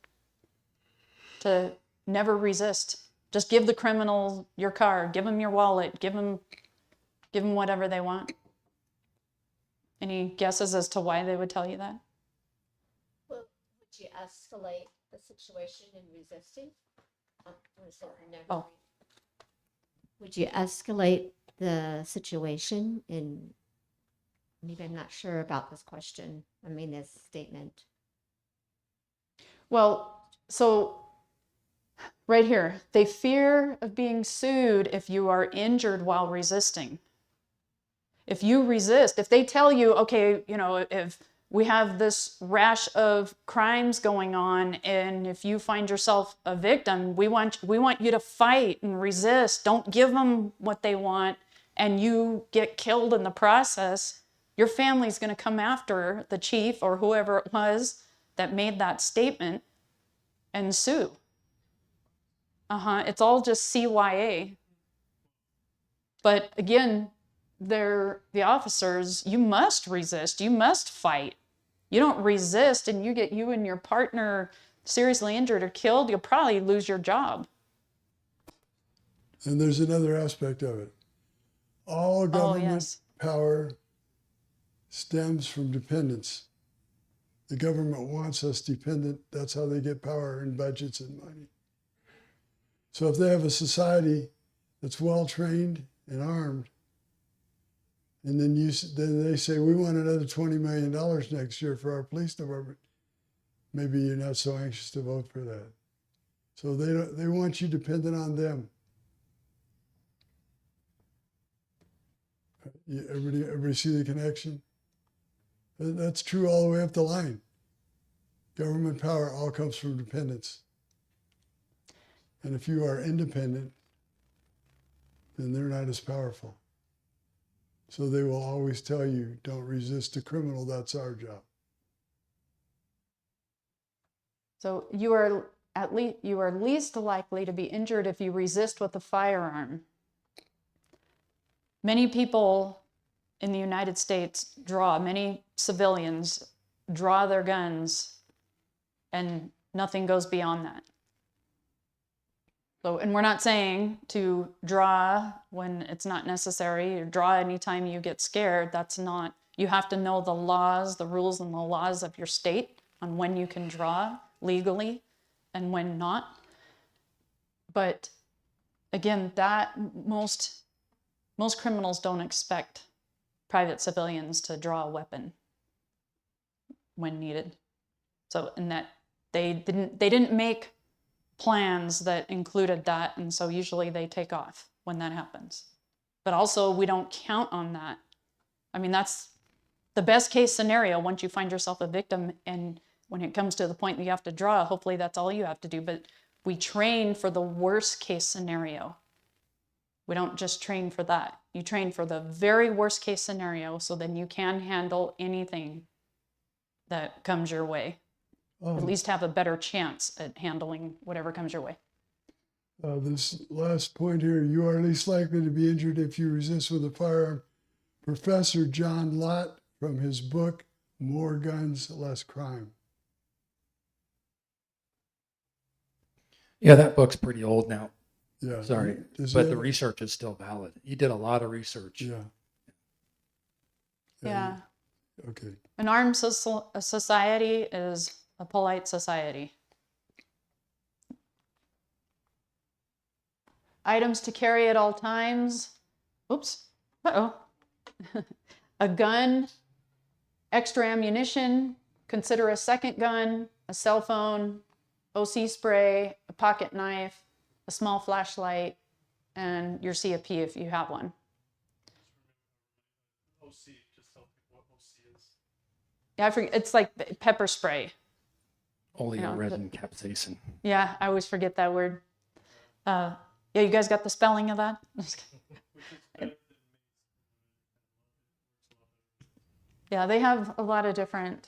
to never resist? Just give the criminal your car, give them your wallet, give them whatever they want. Any guesses as to why they would tell you that? Well, would you escalate the situation in resisting? Never Oh. Would you escalate the situation in, maybe I'm not sure about this question, I mean, this statement. Well, so right here, they fear of being sued if you are injured while resisting. If you resist, if they tell you, okay, you know, if we have this rash of crimes going on, and if you find yourself a victim, we want you to fight and resist. Don't give them what they want, and you get killed in the process. Your family's going to come after the chief or whoever it was that made that statement and sue. It's all just CYA. But again, they're the officers. You must resist. You must fight. You don't resist and you get you and your partner seriously injured or killed, you'll probably lose your job. And there's another aspect of it. All government yes. power stems from dependence. The government wants us dependent. That's how they get power and budgets and money. So if they have a society that's well trained and armed, and then they say, we want another $20 million next year for our police department, maybe you're not so anxious to vote for that. So they want you dependent on them. Everybody see the connection? That's true all the way up the line. Government power all comes from dependence. And if you are independent, then they're not as powerful. So they will always tell you, don't resist a criminal, that's our job. So you are least likely to be injured if you resist with a firearm. Many people in the United States many civilians draw their guns and nothing goes beyond that. So, and we're not saying to draw when it's not necessary or draw anytime you get scared. That's not, you have to know the laws, the rules and the laws of your state on when you can draw legally and when not. But again, that most criminals don't expect private civilians to draw a weapon when needed. So, in that they didn't make plans that included that, and so usually they take off when that happens. But also, we don't count on that. I mean, that's the best case scenario once you find yourself a victim, and when it comes to the point that you have to draw, hopefully that's all you have to do. But we train for the worst case scenario. We don't just train for that. You train for the very worst case scenario, so then you can handle anything that comes your way. At least have a better chance at handling whatever comes your way. This last point here, you are least likely to be injured if you resist with a firearm. Professor John Lott from his book, More Guns, Less Crime. Yeah, that book's pretty old now. Yeah. Sorry, but the research is still valid. He did a lot of research. Yeah. Yeah. Okay. An armed society is a polite society. Items to carry at all times. Oops. Uh-oh. A gun, extra ammunition, consider a second gun, a cell phone, OC spray, a pocket knife, a small flashlight, and your CAP if you have one. OC, just tell people what OC is. Yeah, I forget, it's like pepper spray. Oleoresin capsaicin. Yeah, I always forget that word. Yeah, you guys got the spelling of that? Yeah, they have a lot of different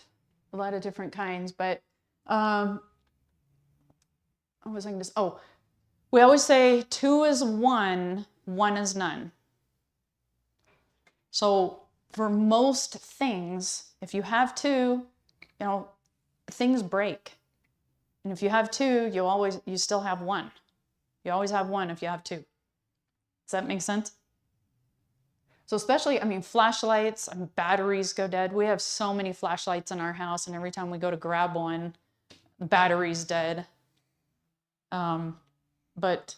kinds, but what was I going to say? Oh, we always say 2 is 1, 1 is none. So for most things, if you have 2, things break. And if you have 2, you still have 1. You always have 1 if you have 2. Does that make sense? So especially, flashlights, batteries go dead. We have so many flashlights in our house, and every time we go to grab one, the battery's dead. But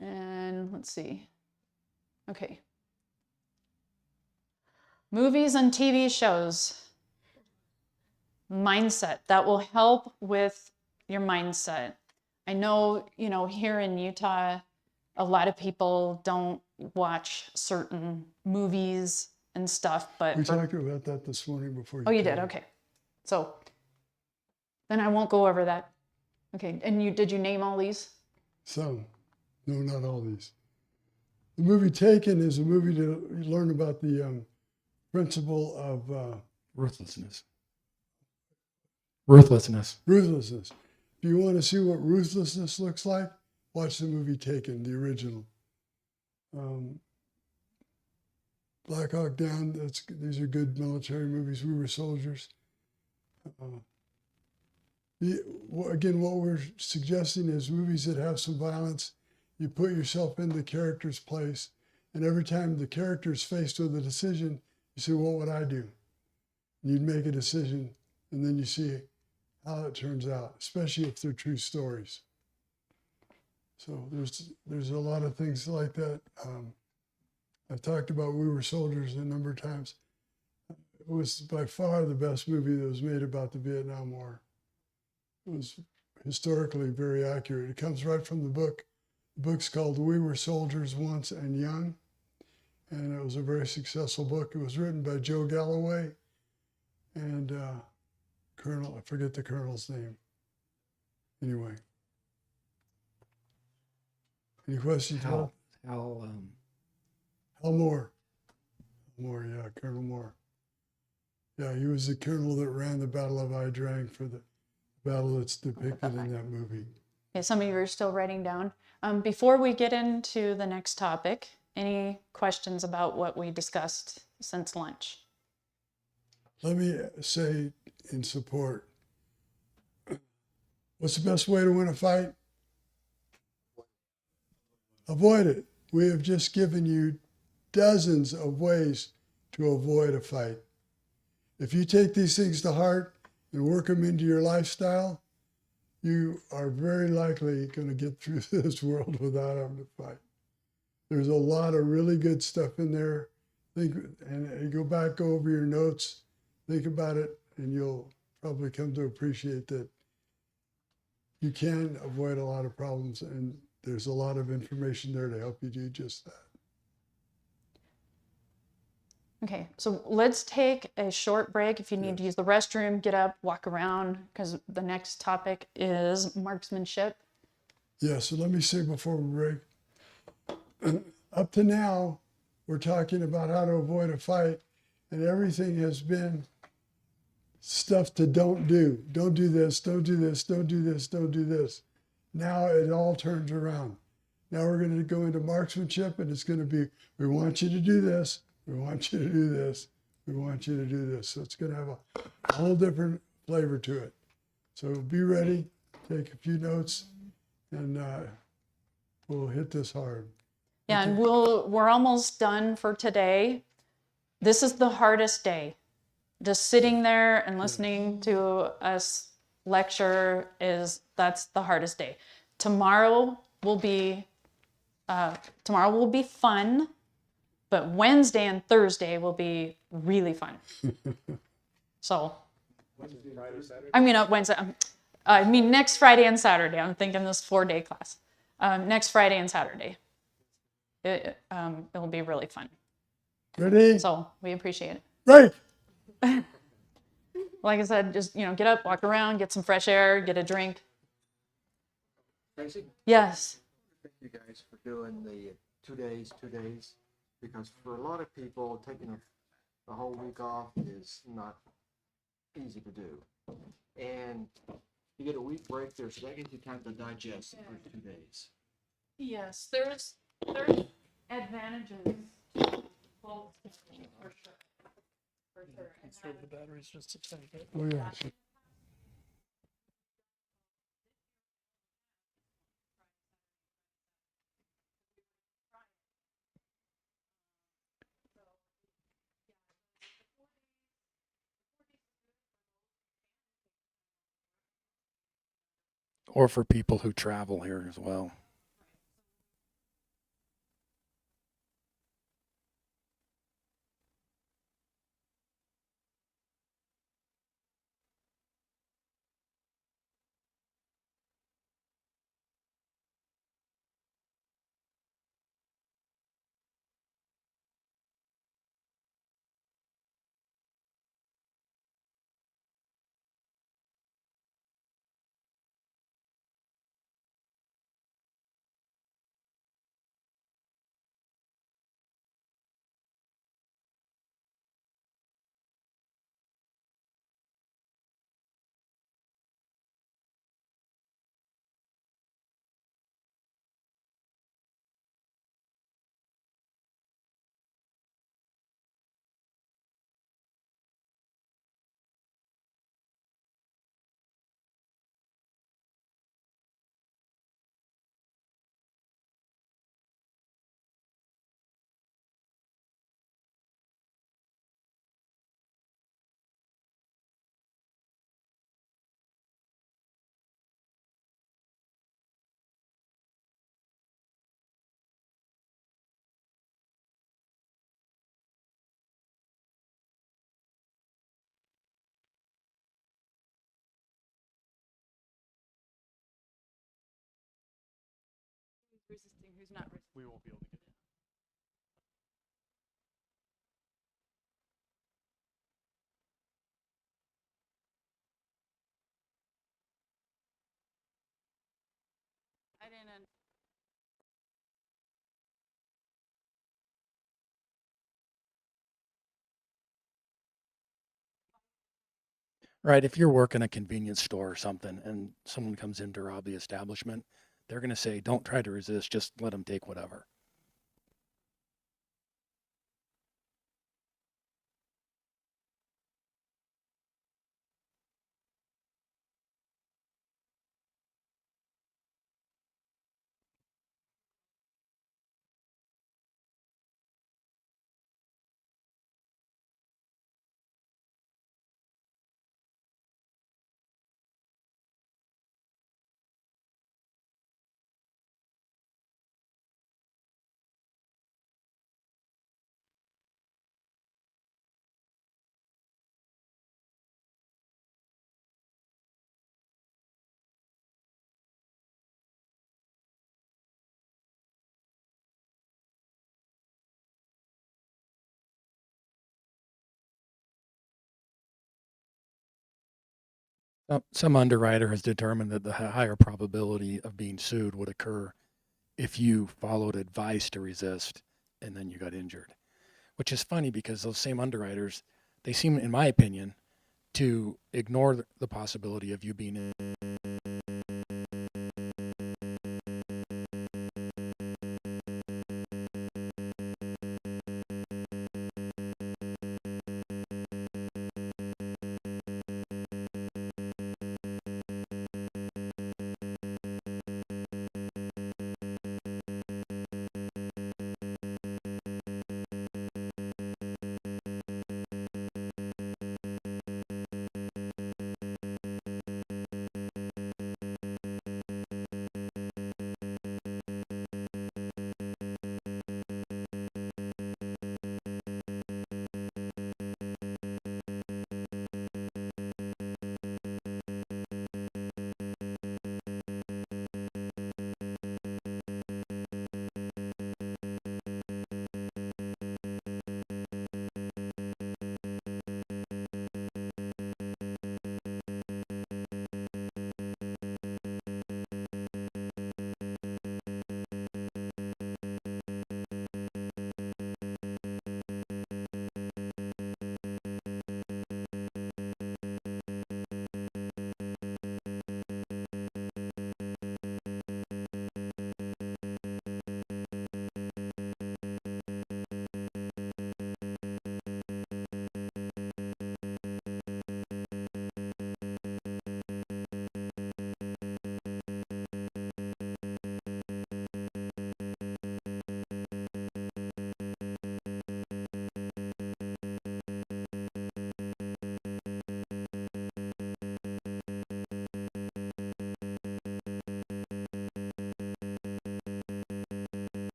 And let's see. Okay. Movies and TV shows. Mindset. That will help with your mindset. I know, here in Utah, a lot of people don't watch certain movies and stuff, but We talked about that this morning before oh, you came. did? Okay. So then I won't go over that. Okay. And did you name all these? Some. No, not all these. The movie Taken is a movie to learn about the principle of Ruthlessness. Ruthlessness. ruthlessness. If you want to see what ruthlessness looks like, watch the movie Taken, the original. Black Hawk Down, these are good military movies. We Were Soldiers. Again, what we're suggesting is movies that have some violence. You put yourself in the character's place, and every time the character is faced with a decision, you say, what would I do? And you'd make a decision, and then you see how it turns out, especially if they're true stories. So there's a lot of things like that. I've talked about We Were Soldiers a number of times. It was by far the best movie that was made about the Vietnam War. It was historically very accurate. It comes right from the book. The book's called We Were Soldiers Once and Young, and it was a very successful book. It was written by Joe Galloway and Colonel, I forget the colonel's name. Anyway. Any questions? Hal Moore. Moore, yeah, Colonel Moore. Yeah, he was the colonel that ran the Battle of Ia Drang for the battle that's depicted in that movie. Okay, some of you are still writing down. Before we get into the next topic, any questions about what we discussed since lunch? Let me say in support, what's the best way to win a fight? Avoid it. We have just given you dozens of ways to avoid a fight. If you take these things to heart and work them into your lifestyle, you are very likely going to get through this world without having to fight. There's a lot of really good stuff in there. And go back, go over your notes, think about it, and you'll probably come to appreciate that you can avoid a lot of problems, and there's a lot of information there to help you do just that. Okay, so let's take a short break. If you need to use the restroom, get up, walk around, because the next topic is marksmanship. Yeah, so let me say before we break, up to now, we're talking about how to avoid a fight, and everything has been stuff to don't do. Don't do this, don't do this, don't do this, don't do this. Now it all turns around. Now we're going to go into marksmanship, and it's going to be, we want you to do this, we want you to do this, we want you to do this. So it's going to have a whole different flavor to it. So be ready, take a few notes, and we'll hit this hard. Yeah, and we're almost done for today. This is the hardest day. Just sitting there and listening to us lecture that's the hardest day. Tomorrow will be fun, but Wednesday and Thursday will be really fun. So, next Friday and Saturday. I'm thinking this 4-day class. Next Friday and Saturday. It'll be really fun. Ready? So we appreciate it. Right. Like I said, just, get up, walk around, get some fresh air, get a drink. Tracy, Yes. thank you guys for doing the 2 days, because for a lot of people, taking a whole week off is not easy to do. And you get a week break there, so that gives you time to digest for 2 days. Yes, there's advantages to both, for sure. For sure. Conserve the batteries just a tiny bit. Oh, yeah. Or for people who travel here as well. resisting, who's not resisting. we won't be able to get it. I didn't. Right. If you're working a convenience store or something and someone comes in to rob the establishment, they're going to say, don't try to resist, just let them take whatever. Some underwriter has determined that the higher probability of being sued would occur if you followed advice to resist and then you got injured, which is funny because those same underwriters, they seem, in my opinion, to ignore the possibility of you being